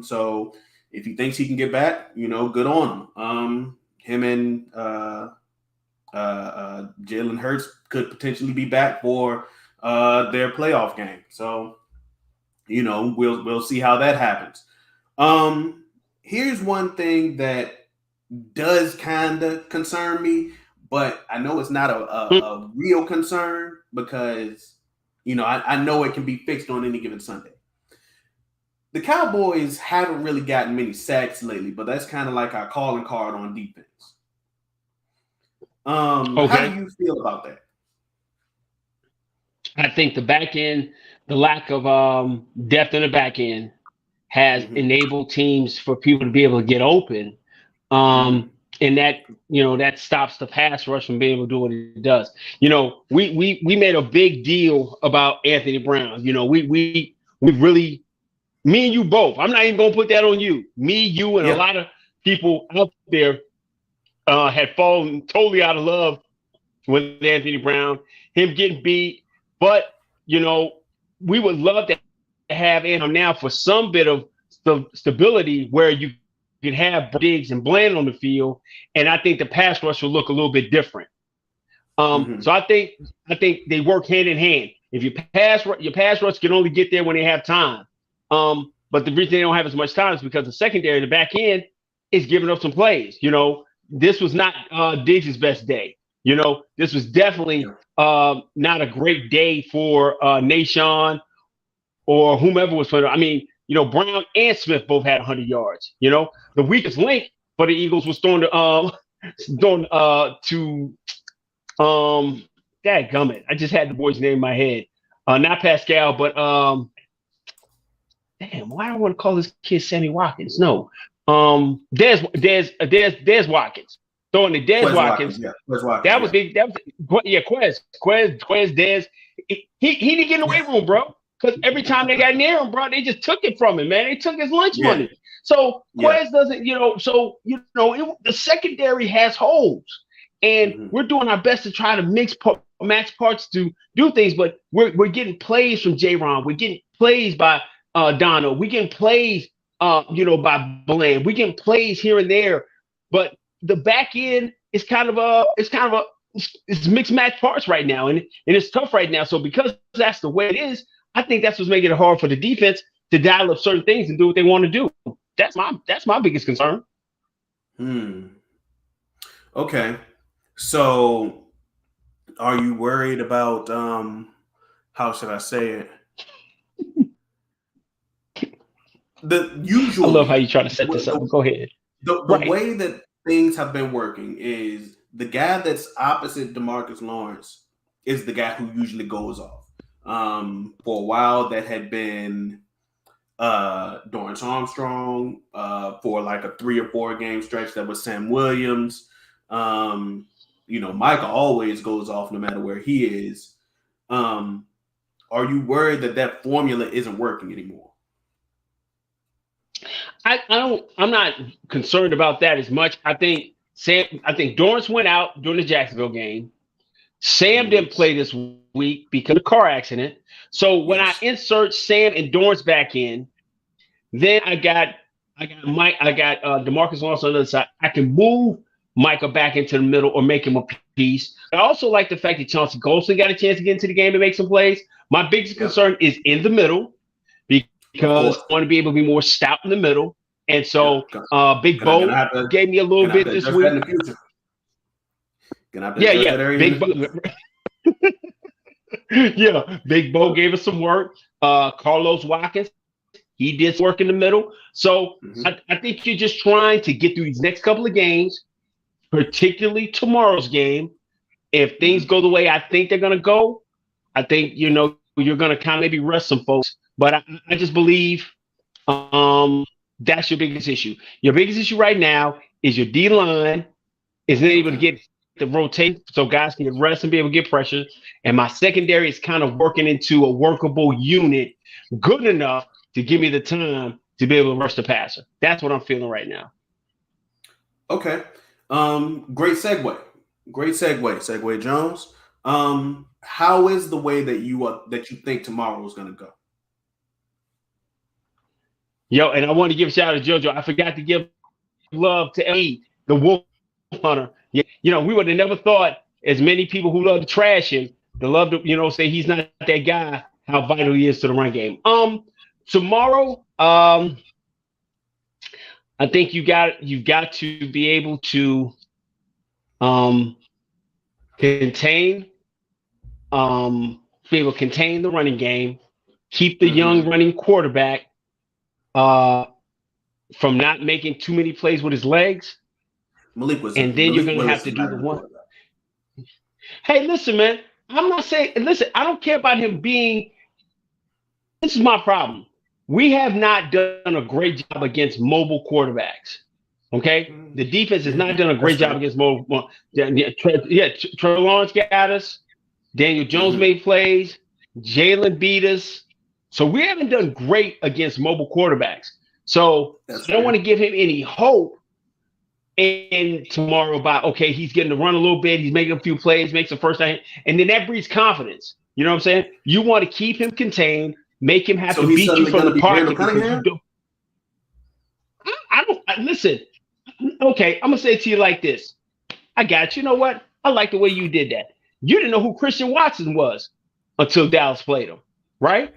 Speaker 1: So if he thinks he can get back, good on him. Him and Jalen Hurts could potentially be back for their playoff game. So, we'll see how that happens. Here's one thing that does kind of concern me, but I know it's not a real concern because, I know it can be fixed on any given Sunday. The Cowboys haven't really gotten many sacks lately, but that's kind of like our calling card on defense.
Speaker 2: Okay.
Speaker 1: How do you feel about that?
Speaker 2: I think the back end, the lack of depth in the back end has enabled teams for people to be able to get open. And that stops the pass rush from being able to do what it does. We made a big deal about Anthony Brown. We really, me and you both, I'm not even going to put that on you. Me, you, and a lot of people out there had fallen totally out of love with Anthony Brown, him getting beat. But, we would love to have him now for some bit of stability where you can have Diggs and Bland on the field, and I think the pass rush will look a little bit different. So I think they work hand in hand. If your pass rush can only get there when they have time. But the reason they don't have as much time is because the secondary, the back end, is giving up some plays. This was not Diggs' best day. This was definitely not a great day for Nashawn or whomever was playing. I mean, Brown and Smith both had 100 yards. The weakest link for the Eagles was thrown to dadgummit. I just had the boy's name in my head. Not Pascal, but damn, why do I want to call this kid Sammy Watkins? No. Des Watkins. Throwing to Des Watkins.
Speaker 1: Quez Watkins.
Speaker 2: That was big. That was Quez, Des. He didn't get in the weight room, bro. Because every time they got near him, bro, they just took it from him, man. They took his lunch money. So Quez doesn't, the secondary has holes. And we're doing our best to try to match parts to do things, but we're getting plays from J-Ron. We're getting plays by Dono. We're getting plays, by Bland. We're getting plays here and there. But the back end is it's mixed match parts right now, and it's tough right now. So because that's the way it is, I think that's what's making it hard for the defense to dial up certain things and do what they want to do. That's my biggest concern.
Speaker 1: Okay. So are you worried about how should I say it? The usual.
Speaker 2: I love how you try to set this up. Go ahead.
Speaker 1: The way that things have been working is the guy that's opposite DeMarcus Lawrence is the guy who usually goes off. For a while, that had been Dorrance Armstrong. For like a 3 or 4 game stretch, that was Sam Williams. Micah always goes off no matter where he is. Are you worried that formula isn't working anymore?
Speaker 2: I'm not concerned about that as much. I think Dorrance went out during the Jacksonville game. Sam didn't play this week because of the car accident. So when I insert Sam and Dorrance back in, then I got DeMarcus Lawrence on the other side. I can move Micah back into the middle or make him a piece. I also like the fact that Chauncey Golston got a chance to get into the game and make some plays. My biggest concern is in the middle because I want to be able to be more stout in the middle. And so Big Bo gave me a little bit this week. Big Bo. Big Bo gave us some work. Carlos Watkins, he did some work in the middle. So I think you're just trying to get through these next couple of games, particularly tomorrow's game. If things go the way I think they're going to go, I think, you're going to kind of maybe rest some folks. But I just believe that's your biggest issue. Your biggest issue right now is your D line is not able to
Speaker 1: Okay.
Speaker 2: get the rotation so guys can get rest and be able to get pressure. And my secondary is kind of working into a workable unit good enough to give me the time to be able to rush the passer. That's what I'm feeling right now.
Speaker 1: Okay. Great segue. Great segue. Segue Jones. How is the way that you think tomorrow is going to go?
Speaker 2: Yo, and I want to give a shout out to JoJo. I forgot to give love to LE, the Wolf Hunter. Yeah, we would have never thought as many people who love to trash him, to love to, say he's not that guy, how vital he is to the run game. Tomorrow, I think you've got to be able to contain be able to contain the running game, keep the young running quarterback from not making too many plays with his legs. And then you're going to have to do the one. Hey, listen, man. I'm not saying. Listen, I don't care about him being. This is my problem. We have not done a great job against mobile quarterbacks. Okay, the defense has not done a great job against mobile. Trevor Lawrence got us. Daniel Jones made plays. Jalen beat us. So we haven't done great against mobile quarterbacks. So I don't want to give him any hope in tomorrow about, okay, he's getting to run a little bit, he's making a few plays, makes the first time, and then that breeds confidence. You know what I'm saying? You want to keep him contained, make him have to beat you from the pocket because you don't. I don't listen. Okay, I'm gonna say it to you like this. I got you. You know what? I like the way you did that. You didn't know who Christian Watson was until Dallas played him, right?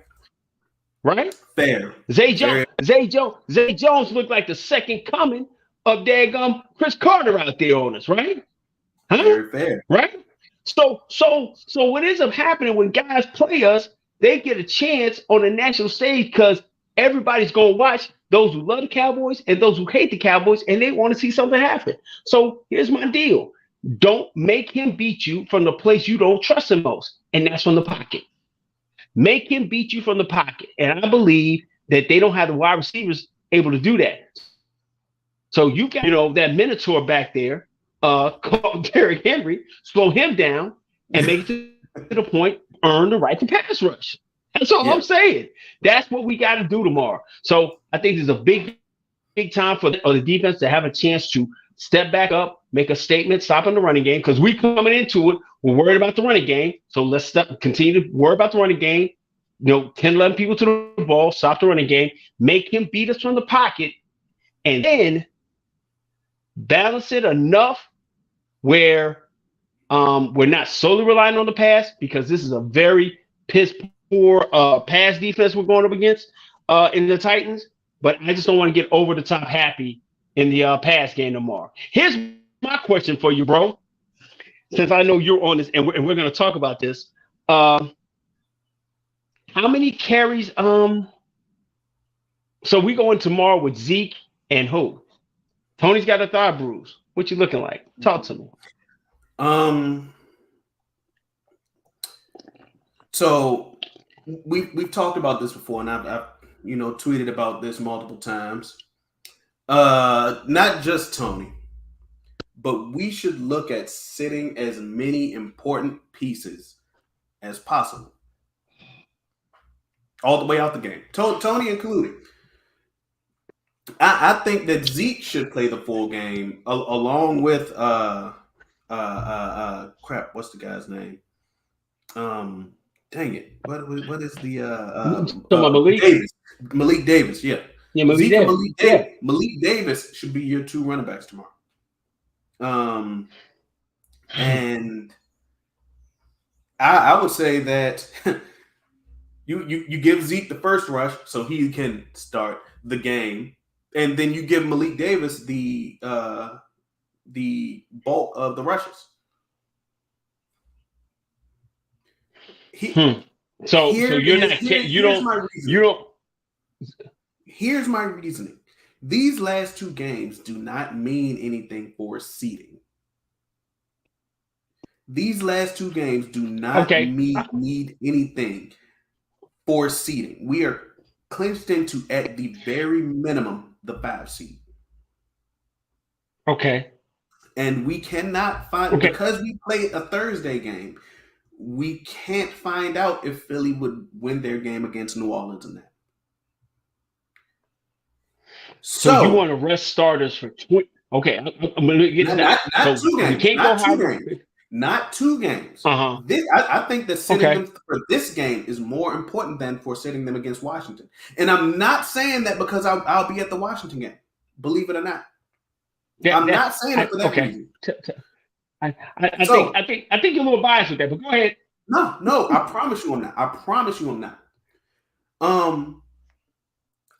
Speaker 2: Right?
Speaker 1: Fair.
Speaker 2: Zay Jones looked like the second coming of daggum Chris Carter out there on us, right? Huh?
Speaker 1: Very fair.
Speaker 2: Right? So what ends up happening when guys play us, they get a chance on the national stage because everybody's going to watch those who love the Cowboys and those who hate the Cowboys, and they want to see something happen. So here's my deal. Don't make him beat you from the place you don't trust him most, and that's from the pocket. Make him beat you from the pocket. And I believe that they don't have the wide receivers able to do that. So you got, that Minotaur back there, called Derrick Henry, slow him down and make it to the point, earn the right to pass rush. That's all I'm saying. That's what we got to do tomorrow. So I think there's a big time for the defense to have a chance to step back up, make a statement, stopping the running game, because we coming into it, we're worried about the running game. So let's continue to worry about the running game. 10, 11 people to the ball, stop the running game, make him beat us from the pocket, and then balance it enough where we're not solely relying on the pass, because this is a very piss poor pass defense we're going up against in the Titans. But I just don't want to get over the top happy in the pass game tomorrow. Here's my question for you, bro. Since I know you're on this, and we're going to talk about this. How many carries? So we going tomorrow with Zeke and who? Tony's got a thigh bruise. What you looking like? Talk to me.
Speaker 1: So we've talked about this before, and I've tweeted about this multiple times. Not just Tony, but we should look at sitting as many important pieces as possible, all the way out the game. Tony included. I think that Zeke should play the full game along with crap. What's the guy's name? Dang it! What is the
Speaker 2: Malik
Speaker 1: Davis? Malik Davis, yeah.
Speaker 2: Malik
Speaker 1: Zeke
Speaker 2: Davis.
Speaker 1: And Malik Davis. Yeah. Malik Davis should be your two running backs tomorrow. And I would say that you give Zeke the first rush so he can start the game, and then you give Malik Davis the bulk of the rushes.
Speaker 2: So you're not you don't.
Speaker 1: Here's my reasoning. These last two games do not mean anything for seeding. These last two games do not need anything. for seeding. We are clinched into, at the very minimum, the 5 seed.
Speaker 2: Okay.
Speaker 1: And we cannot find, because we played a Thursday game, we can't find out if Philly would win their game against New Orleans in that.
Speaker 2: So you want to rest starters for 20? Okay, I'm going to get to that.
Speaker 1: Not
Speaker 2: so
Speaker 1: 2 games.
Speaker 2: We can't
Speaker 1: not
Speaker 2: go
Speaker 1: 2 games. Not 2 games.
Speaker 2: Uh-huh.
Speaker 1: I think that sitting them for this game is more important than for sitting them against Washington. And I'm not saying that because I'll be at the Washington game. Believe it or not. I'm not saying it for that reason.
Speaker 2: I think you're a little biased with that, but go ahead.
Speaker 1: No, I promise you I'm not.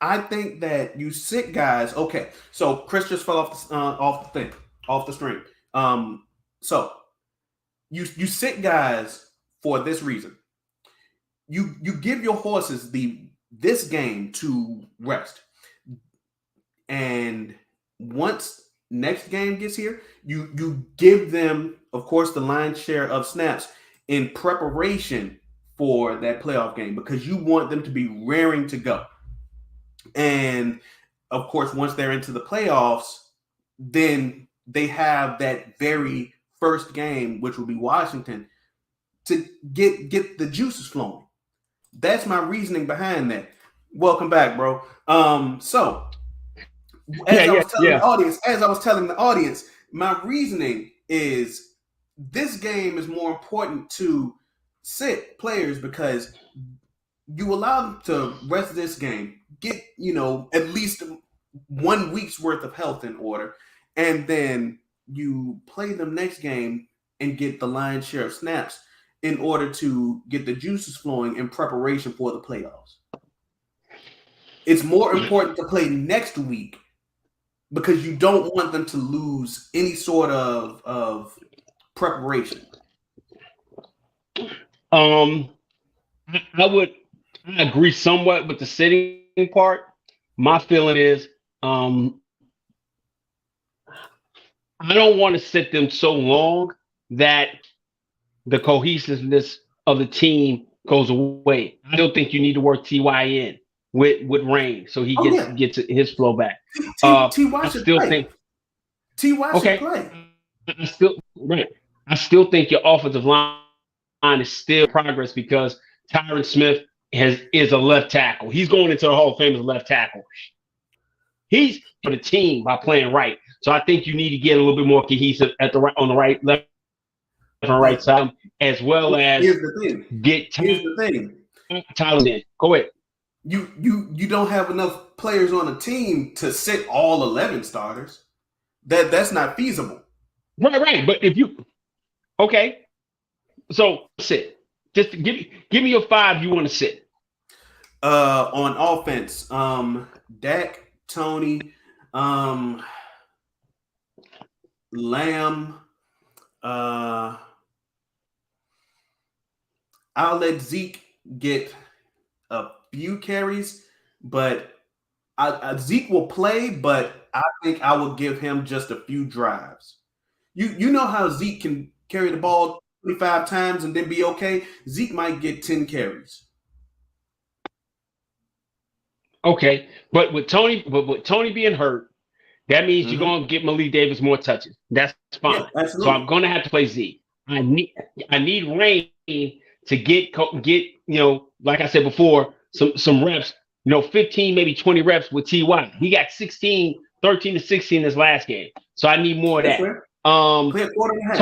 Speaker 1: I think that you sit guys. Okay, so Chris just fell off the string. So you sit guys for this reason. You give your horses this game to rest, and once next game gets here, you give them, of course, the lion's share of snaps in preparation for that playoff game because you want them to be raring to go. And of course, once they're into the playoffs, then they have that very first game, which will be Washington, to get the juices flowing. That's my reasoning behind that. Welcome back, bro. So as I was telling the audience, my reasoning is this game is more important to sit players because you allow them to rest this game, get, at least 1 week's worth of health in order, and then you play them next game and get the lion's share of snaps in order to get the juices flowing in preparation for the playoffs. It's more important to play next week because you don't want them to lose any sort of preparation.
Speaker 2: I agree somewhat with the sitting part. My feeling is I don't want to sit them so long that the cohesiveness of the team goes away. I don't think you need to work Ty in with Rain so he gets his flow back.
Speaker 1: Ty should play. Ty should play.
Speaker 2: I still think your offensive line is still progress because Tyron Smith is a left tackle. He's going into the Hall of Fame as a left tackle. He's for the team by playing right. So I think you need to get a little bit more cohesive left and right side, as well as get Tyler in. Go ahead.
Speaker 1: You don't have enough players on the team to sit all 11 starters. That's not feasible.
Speaker 2: Right. But if you so sit. Just give me your 5 you want to sit.
Speaker 1: On offense, Dak, Tony, Lamb. I'll let Zeke get a few carries, but Zeke will play, but I think I will give him just a few drives. You know how Zeke can carry the ball 25 times and then be okay? Zeke might get 10 carries.
Speaker 2: Okay, but with Tony being hurt, that means you're going to get Malik Davis more touches. That's fine. Yeah, so I'm going to have to play Zeke. I need Rain to get like I said before, some reps, 15, maybe 20 reps with Ty. He got 13 to 16 this last game. So I need more of that.
Speaker 1: Play a quarter and a half.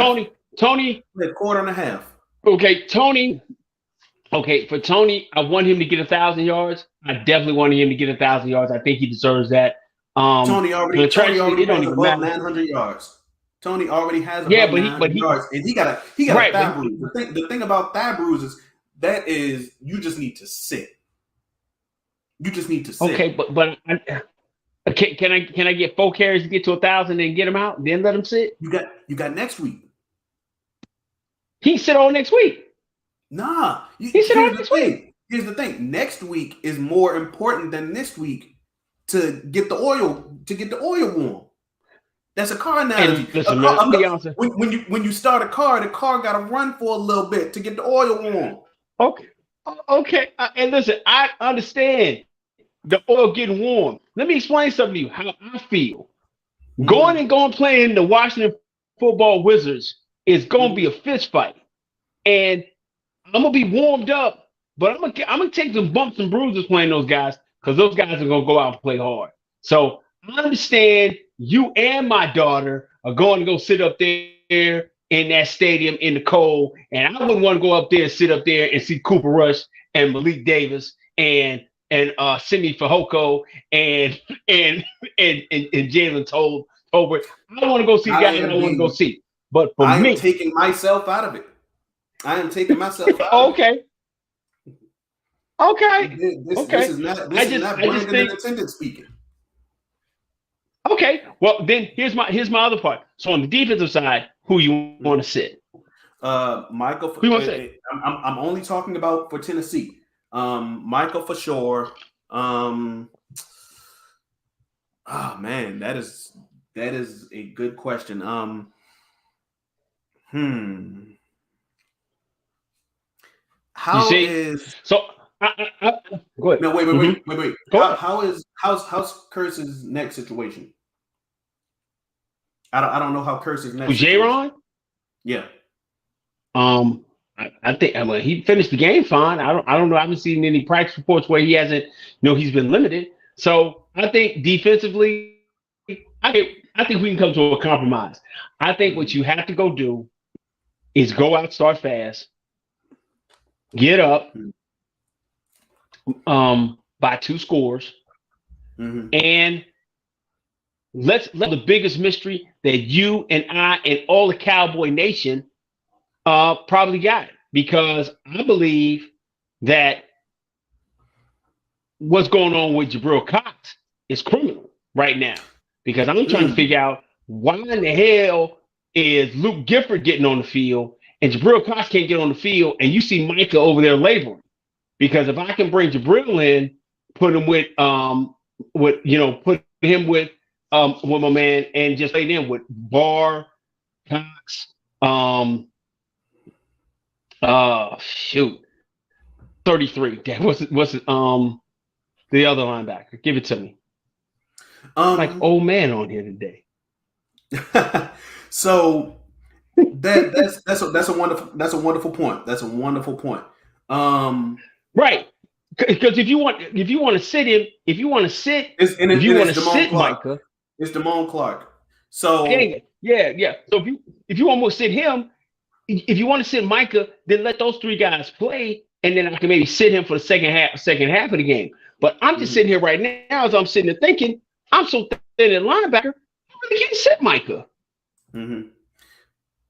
Speaker 2: Tony.
Speaker 1: Play a quarter and a half.
Speaker 2: Okay, Tony. Okay, for Tony, I want him to get 1,000 yards. I definitely want him to get 1,000 yards. I think he deserves that.
Speaker 1: Tony already has above 900 yards. Tony already has above 900 yards, and he got a thigh bruise. The thing about thigh bruises is you just need to sit. You just need to sit.
Speaker 2: Okay, but can I get 4 carries to get to 1,000 and get him out, then let him sit?
Speaker 1: You got next week.
Speaker 2: He sit all next week.
Speaker 1: Nah,
Speaker 2: he sit all next week.
Speaker 1: Here's the thing: next week is more important than this week to get the oil warm. That's a car analogy. When you start a car, the car got to run for a little bit to get the oil warm.
Speaker 2: Okay. Okay, and listen, I understand the oil getting warm. Let me explain something to you how I feel.
Speaker 1: Mm-hmm.
Speaker 2: Going playing the Washington football Wizards is gonna be a
Speaker 1: Mm-hmm.
Speaker 2: fist fight, and I'm gonna be warmed up, but I'm gonna take some bumps and bruises playing those guys because those guys are gonna go out and play hard. So I understand you and my daughter are going to go sit up there in that stadium in the cold, and I wouldn't want to go up there and sit up there and see Cooper Rush and Malik Davis and Simi Fehoko and and and Jalen Tolbert. I want to go see the
Speaker 1: I
Speaker 2: guys that I
Speaker 1: am
Speaker 2: want to go
Speaker 1: being.
Speaker 2: see. But for
Speaker 1: I am
Speaker 2: me,
Speaker 1: taking myself out of it. I am taking myself out of it.
Speaker 2: okay, okay,
Speaker 1: This
Speaker 2: okay.
Speaker 1: is not
Speaker 2: I just
Speaker 1: Brandon in
Speaker 2: think
Speaker 1: attendance speaking.
Speaker 2: okay. Well, then here's my other part. So on the defensive side, who you want to sit?
Speaker 1: Michael.
Speaker 2: Who you want to sit?
Speaker 1: I'm only talking about for Tennessee. Michael for sure. Um, oh man, that is a good question. Hmm.
Speaker 2: You
Speaker 1: How
Speaker 2: see?
Speaker 1: is
Speaker 2: So go ahead.
Speaker 1: no wait wait
Speaker 2: Mm-hmm.
Speaker 1: wait wait wait.
Speaker 2: Go ahead.
Speaker 1: How's Curse's next situation? I don't know how Curse's next
Speaker 2: Who's
Speaker 1: situation.
Speaker 2: J-Ron?
Speaker 1: Yeah.
Speaker 2: I think well, he finished the game fine. I don't know. I haven't seen any practice reports where he hasn't. He's been limited. So I think defensively, I think we can come to a compromise. I think what you have to go do is go out, start fast, get up, by 2 scores,
Speaker 1: Mm-hmm.
Speaker 2: and let's the biggest mystery that you and I and all the Cowboy Nation probably got because I believe that what's going on with Jabril Cox is criminal right now because I'm trying to
Speaker 1: Mm.
Speaker 2: figure out why in the hell is Luke Gifford getting on the field and Jabril Cox can't get on the field and you see Micah over there laboring because if I can bring Jabril in, put him put him with my man and just play them with Barr, Cox, um, shoot, 33. That was the other linebacker. Give it to me. Like
Speaker 1: Um.
Speaker 2: old man on here today.
Speaker 1: So that's a wonderful point. That's a wonderful point. Um.
Speaker 2: Right. Because if you want to sit him, if you want
Speaker 1: It's
Speaker 2: to
Speaker 1: Damone
Speaker 2: sit
Speaker 1: Clark.
Speaker 2: Micah,
Speaker 1: It's Damone Clark.
Speaker 2: dang
Speaker 1: So
Speaker 2: it. Yeah, yeah. So if you want to sit him, if you want to sit Micah, then let those three guys play, and then I can maybe sit him for the second half of the game. But I'm just
Speaker 1: mhm,
Speaker 2: sitting here right now as I'm sitting there thinking, I'm so thin at linebacker, I really can't sit Micah
Speaker 1: mhm.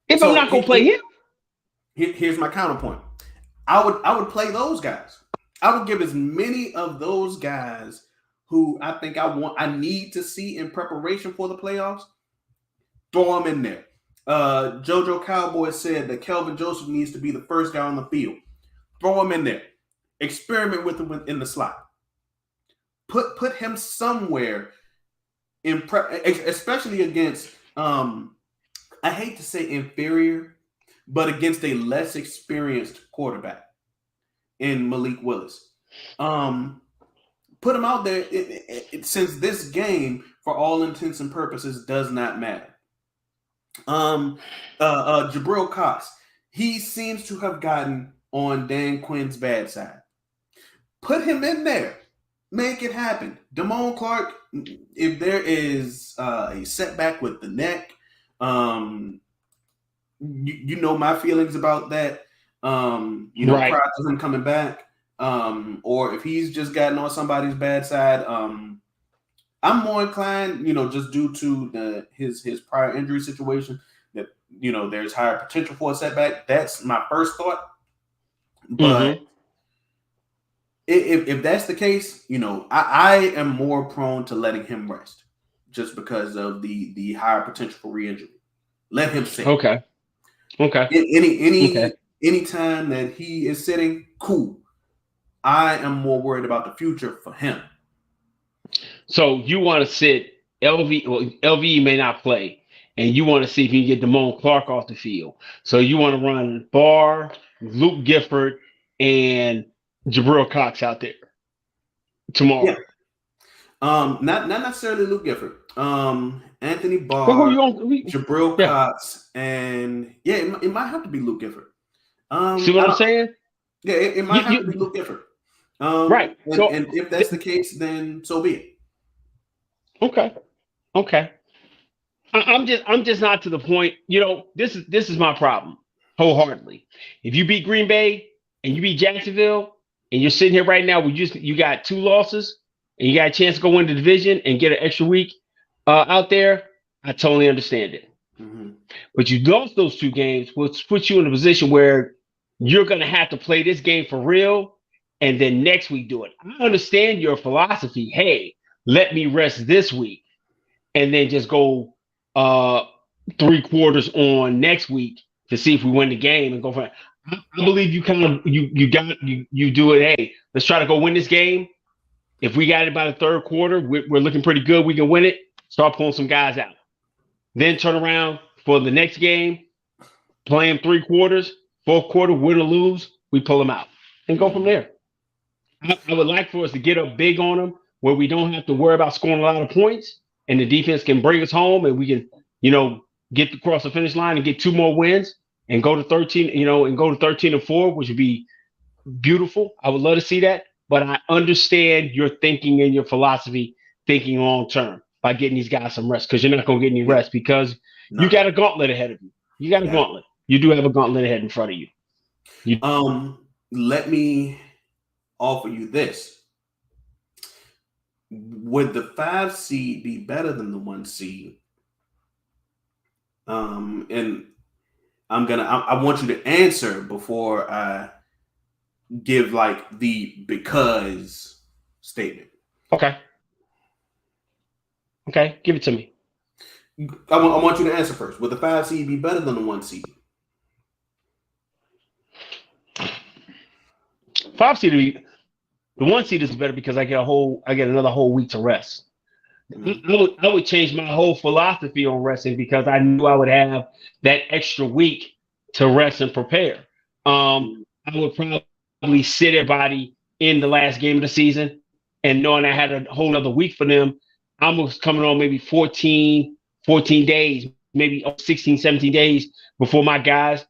Speaker 2: if I'm
Speaker 1: So
Speaker 2: not gonna play him.
Speaker 1: here's my counterpoint. I would play those guys. I would give as many of those guys who I think I need to see in preparation for the playoffs. Throw them in there. JoJo Cowboy said that Kelvin Joseph needs to be the first guy on the field. Throw him in there. Experiment with him in the slot. Put him somewhere in prep, especially against I hate to say inferior, but against a less experienced quarterback in Malik Willis. Um, Put him out there since this game, for all intents and purposes, does not matter. Um, Jabril Cox, he seems to have gotten on Dan Quinn's bad side. Put him in there. Make it happen. Damone Clark, if there is a setback with the neck, um, you know my feelings about that.
Speaker 2: Right.
Speaker 1: Prior to him coming back, or if he's just gotten on somebody's bad side, I'm more inclined, just due to his prior injury situation, that there's higher potential for a setback. That's my first thought. But
Speaker 2: Mm-hmm.
Speaker 1: if that's the case, I am more prone to letting him rest, just because of the higher potential for re-injury. Let him sit.
Speaker 2: Okay. Okay. Okay.
Speaker 1: Any time that he is sitting, cool. I am more worried about the future for him.
Speaker 2: So you want to sit LV? Well, LV may not play, and you want to see if you can get Damone Clark off the field. So you want to run Barr, Luke Gifford, and Jabril Cox out there tomorrow.
Speaker 1: Yeah. Not necessarily Luke Gifford. Anthony
Speaker 2: Well, who
Speaker 1: Barr,
Speaker 2: you on?
Speaker 1: Jabril
Speaker 2: Yeah.
Speaker 1: Cox, and yeah, it might have to be Luke Gifford.
Speaker 2: See what
Speaker 1: I
Speaker 2: I'm
Speaker 1: don't.
Speaker 2: saying?
Speaker 1: Yeah, it might have to be
Speaker 2: You
Speaker 1: Luke Gifford.
Speaker 2: right.
Speaker 1: And if that's the case, then so be it.
Speaker 2: Okay. Okay. I'm just not to the point. This is my problem wholeheartedly. If you beat Green Bay and you beat Jacksonville and you're sitting here right now, you got 2 losses and you got a chance to go into the division and get an extra week out there. I totally understand it.
Speaker 1: Mm-hmm.
Speaker 2: But you lost those 2 games, which puts you in a position where you're going to have to play this game for real and then next week do it. I understand your philosophy. Hey, let me rest this week and then just go uh 3 quarters on next week to see if we win the game and go for it. I believe you kind of you do it. Hey, let's try to go win this game. If we got it by the third quarter, we're looking pretty good. We can win it. Start pulling some guys out. Then turn around for the next game, play them 3 quarters, fourth quarter, win or lose, we pull them out and go from
Speaker 1: Mm-hmm.
Speaker 2: there. I would like for us to get up big on them where we don't have to worry about scoring a lot of points and the defense can bring us home and we can, get across the finish line and get 2 more wins and go to 13, and go to 13-4, which would be beautiful. I would love to see that. But I understand your thinking and your philosophy, thinking long term by getting these guys some rest because you're not going to get any
Speaker 1: Yeah.
Speaker 2: rest because you
Speaker 1: No.
Speaker 2: got a gauntlet ahead of you. You got a
Speaker 1: Yeah.
Speaker 2: gauntlet. You do have a gauntlet ahead in front of you.
Speaker 1: Let me offer you this. Would the 5 seed be better than the 1 seed? And I want you to answer before I give like the because statement.
Speaker 2: Okay. Okay. Give it to me.
Speaker 1: I want you to answer first. Would the 5 seed be better than the 1 seed?
Speaker 2: 5 seed, the 1 seed is better because I get another whole week to rest.
Speaker 1: Mm-hmm.
Speaker 2: I would change my whole philosophy on resting because I knew I would have that extra week to rest and prepare. I would probably sit everybody in the last game of the season and knowing I had a whole other week for them, I was coming on maybe 14 days, maybe 16, 17 days before my guys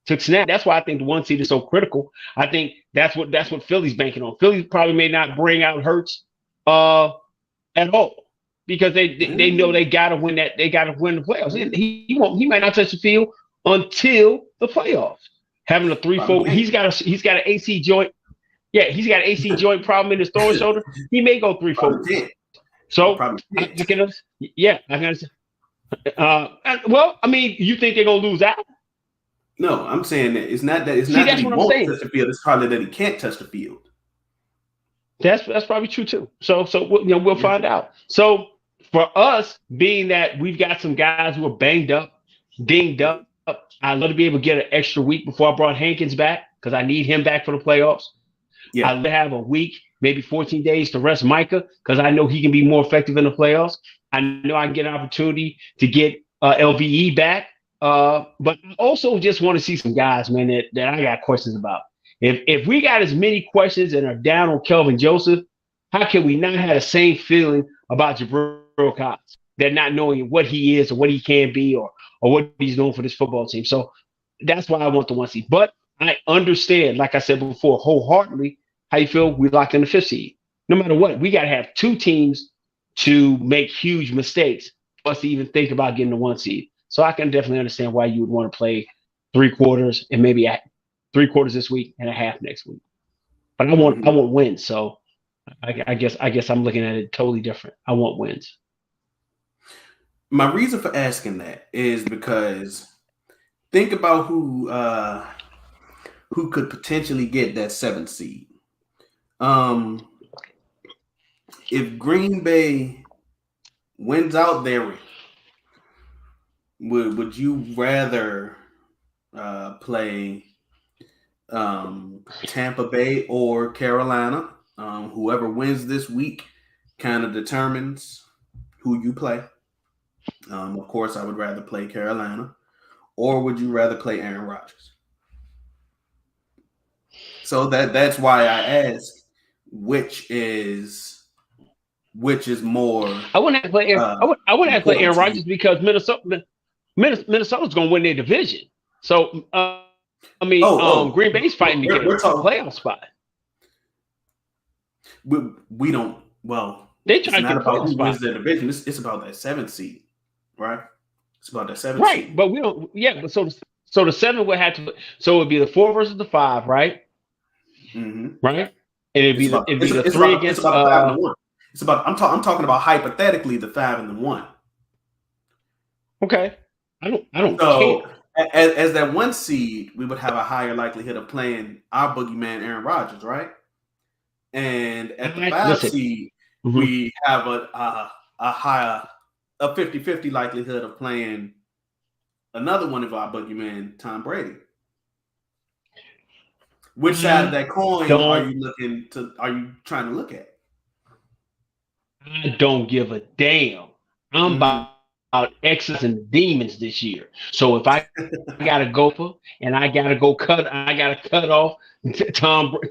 Speaker 2: took snap. That's why I think the 1 seed is so critical. I think that's what Philly's banking on. Philly probably may not bring out Hurts uh, at all because they know they gotta win that. They gotta win the playoffs. He might not touch the field until the playoffs. Having a 3-4, he's got an AC joint. Yeah, he's got an AC joint problem in his throwing shoulder. He may go 3-4 weeks. So I can, yeah, I can. Well, I mean, you think they're gonna lose out?
Speaker 1: No, I'm saying that it's not that
Speaker 2: That's
Speaker 1: he
Speaker 2: what I'm
Speaker 1: won't
Speaker 2: saying.
Speaker 1: touch the field. It's probably that he can't touch the field.
Speaker 2: That's probably true too. So we'll find out. So for us, being that we've got some guys who are banged up, dinged up, I'd love to be able to get an extra week before I brought Hankins back because I need him back for the playoffs.
Speaker 1: Yeah.
Speaker 2: I'd have a week, maybe 14 days to rest Micah because I know he can be more effective in the playoffs. I know I can get an opportunity to get LVE back. But I also just want to see some guys, man, that I got questions about. If we got as many questions and are down on Kelvin Joseph, how can we not have the same feeling about Jabril Cox? They're not knowing what he is or what he can be or what he's doing for this football team. So that's why I want the 1 seed. But I understand, like I said before, wholeheartedly how you feel we locked in the 5th seed. No matter what, we got to have 2 teams to make huge mistakes for us to even think about getting the 1 seed. So I can definitely understand why you would want to play 3 quarters and maybe 3 quarters this week and a half next week. But I want wins. So I guess I'm looking at it totally different. I want wins.
Speaker 1: My reason for asking that is because think about who could potentially get that 7th seed. If Green Bay wins out their would you rather play Tampa Bay or Carolina? Whoever wins this week kind of determines who you play. Of course, I would rather play Carolina. Or would you rather play Aaron Rodgers? So that's why I ask which is more
Speaker 2: I wouldn't have to play. I wouldn't have to play
Speaker 1: important
Speaker 2: Aaron
Speaker 1: to you.
Speaker 2: Rodgers because Minnesota's going to win their division. So Green Bay's fighting to get
Speaker 1: We're
Speaker 2: a
Speaker 1: talking.
Speaker 2: playoff spot.
Speaker 1: We don't. Well,
Speaker 2: They
Speaker 1: it's
Speaker 2: try to
Speaker 1: not
Speaker 2: get a
Speaker 1: about
Speaker 2: playoff
Speaker 1: who wins
Speaker 2: spot.
Speaker 1: their division. It's about that seventh seed, right? It's about that seventh
Speaker 2: Right,
Speaker 1: seed.
Speaker 2: but we don't. Yeah, but so the seven would have to. So it'd be the 4 versus the 5, right?
Speaker 1: Mm-hmm.
Speaker 2: Right, and
Speaker 1: It's about
Speaker 2: it'd be
Speaker 1: it's,
Speaker 2: the
Speaker 1: it's
Speaker 2: 3
Speaker 1: about it's
Speaker 2: against.
Speaker 1: about the 5 and the 1. It's about I'm talking about hypothetically the 5 and the 1.
Speaker 2: Okay, I don't care.
Speaker 1: So as that 1 seed, we would have a higher likelihood of playing our boogeyman Aaron Rodgers, right? And at the 5
Speaker 2: Listen.
Speaker 1: seed,
Speaker 2: Mm-hmm.
Speaker 1: we have a higher a 50-50 likelihood of playing another one of our boogeyman, Tom Brady. Which side of that coin are you trying to look at?
Speaker 2: I don't give a damn. I'm
Speaker 1: Mm-hmm.
Speaker 2: about X's and demons this year. So if I gotta go for and I gotta cut off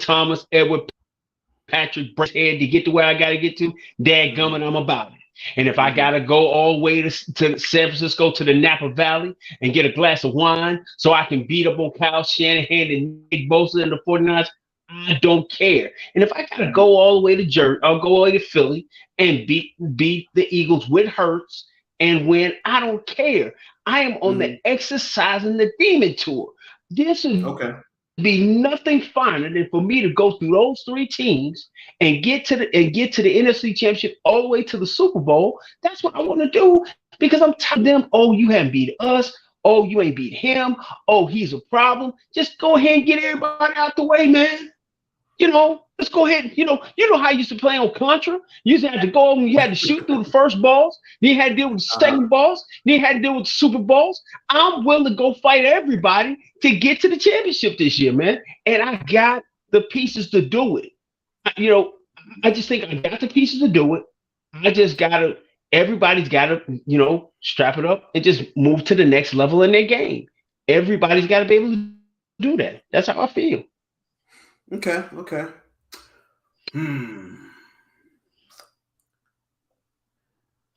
Speaker 2: Thomas Edward Patrick Brett's head to get to where I gotta get to, dadgummit, I'm about it. And if I gotta go all the way to San Francisco to the Napa Valley and get a glass of wine so I can beat up on Kyle Shanahan and Nick Bosa and the 49ers, I don't care. And if I gotta go all the way to I'll go all the way to Philly and beat the Eagles with Hurts and win. I don't care. I am on the exercising the demon tour. This is be nothing finer than for me to go through those 3 teams and get to the NFC Championship all the way to the Super Bowl. That's what I want to do because I'm tired of them. Oh, you haven't beat us. Oh, you ain't beat him. Oh, he's a problem. Just go ahead and get everybody out the way, man. Let's go ahead. You know how I used to play on Contra. You used to have to go over and you had to shoot through the first balls. Then you had to deal with the second balls. Then you had to deal with the Super Bowls. I'm willing to go fight everybody to get to the championship this year, man. And I got the pieces to do it. I just think I got the pieces to do it. I just gotta. Everybody's gotta, strap it up and just move to the next level in their game. Everybody's got to be able to do that. That's how I feel.
Speaker 1: Okay.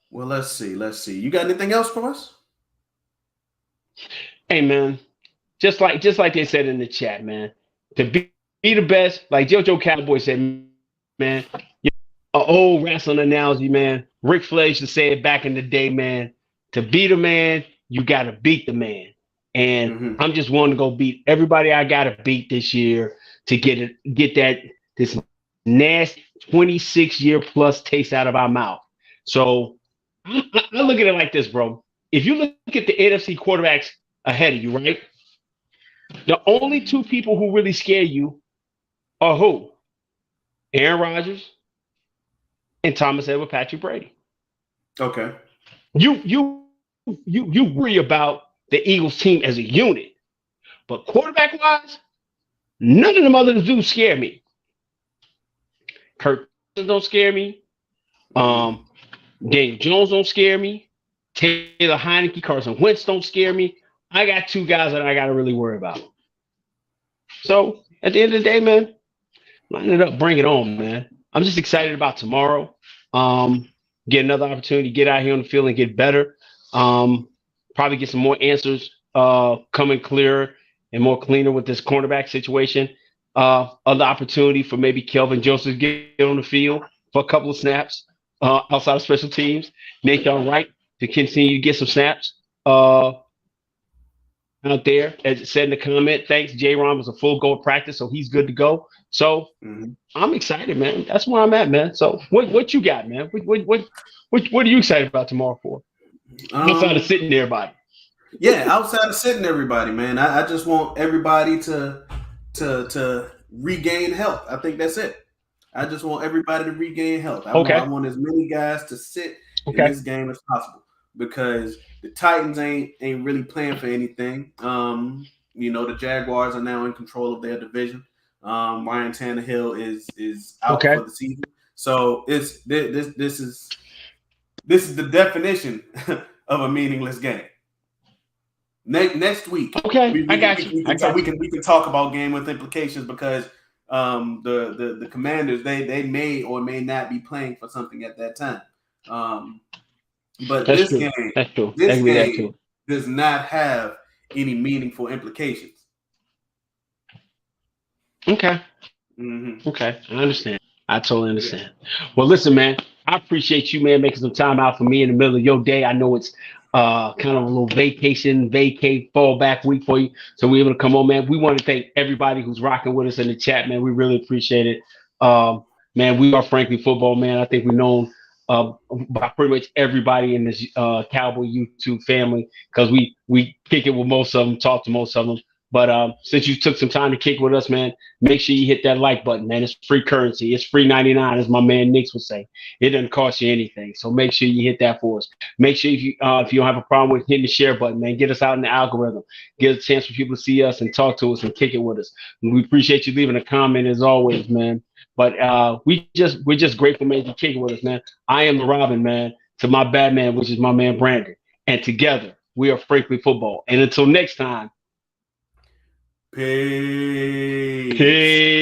Speaker 1: Well, let's see. You got anything else for us?
Speaker 2: Hey, man, just like they said in the chat, man, to be the best, like JoJo Cowboy said, man, an old wrestling analogy, man. Ric Flair used to say it back in the day, man. To beat a man, you got to beat the man. And I'm just wanting to go beat everybody I got to beat this year to get this nasty 26-year plus taste out of our mouth. So I look at it like this, bro. If you look at the NFC quarterbacks ahead of you, right? The only 2 people who really scare you are who? Aaron Rodgers and Thomas Edward Patrick Brady.
Speaker 1: Okay.
Speaker 2: You worry about the Eagles team as a unit, but quarterback wise, none of them other dudes scare me. Kirk don't scare me. Daniel Jones don't scare me. Taylor Heineke, Carson Wentz don't scare me. I got 2 guys that I got to really worry about. So at the end of the day, man, line it up, bring it on, man. I'm just excited about tomorrow. Get another opportunity to get out here on the field and get better. Probably get some more answers coming clearer and more cleaner with this cornerback situation. Other opportunity for maybe Kelvin Joseph to get on the field for a couple of snaps outside of special teams. Nathan Wright to continue to get some snaps out there. As it said in the comment, thanks. J-Ron was a full go of practice, so he's good to go. So I'm excited, man. That's where I'm at, man. So what you got, man? What are you excited about tomorrow for? Outside of sitting there, everybody.
Speaker 1: Yeah, outside of sitting everybody, man. I just want everybody to regain health. I think that's it. I just want everybody to regain health. I want as many guys to sit in this game as possible because the Titans ain't really playing for anything. The Jaguars are now in control of their division. Ryan Tannehill is out for the season. So this is the definition of a meaningless game. Next week,
Speaker 2: I got you.
Speaker 1: We can talk about game with implications because the Commanders, they may or may not be playing for something at that time. But
Speaker 2: That's true. That's true. That
Speaker 1: this
Speaker 2: can be that
Speaker 1: game
Speaker 2: too.
Speaker 1: does not have any meaningful implications.
Speaker 2: Okay.
Speaker 1: Mm-hmm.
Speaker 2: Okay. I understand. I totally understand. Well, listen, man, I appreciate you, man, making some time out for me in the middle of your day. I know it's kind of a little fallback week for you. So we're able to come on, man. We want to thank everybody who's rocking with us in the chat, man. We really appreciate it. Man, we are Frankly Football, man. I think we're known by pretty much everybody in this Cowboy YouTube family because we kick it with most of them, talk to most of them. But since you took some time to kick with us, man, make sure you hit that like button, man. It's free currency. It's free 99, as my man Nix would say. It doesn't cost you anything. So make sure you hit that for us. Make sure if you don't have a problem with hitting the share button, man, get us out in the algorithm. Get a chance for people to see us and talk to us and kick it with us. And we appreciate you leaving a comment as always, man. But we're just grateful, man, to kick it with us, man. I am the Robin, man, to my Batman, which is my man Brandon. And together we are Frankly Football. And until next time.
Speaker 1: Peace.
Speaker 2: Peace.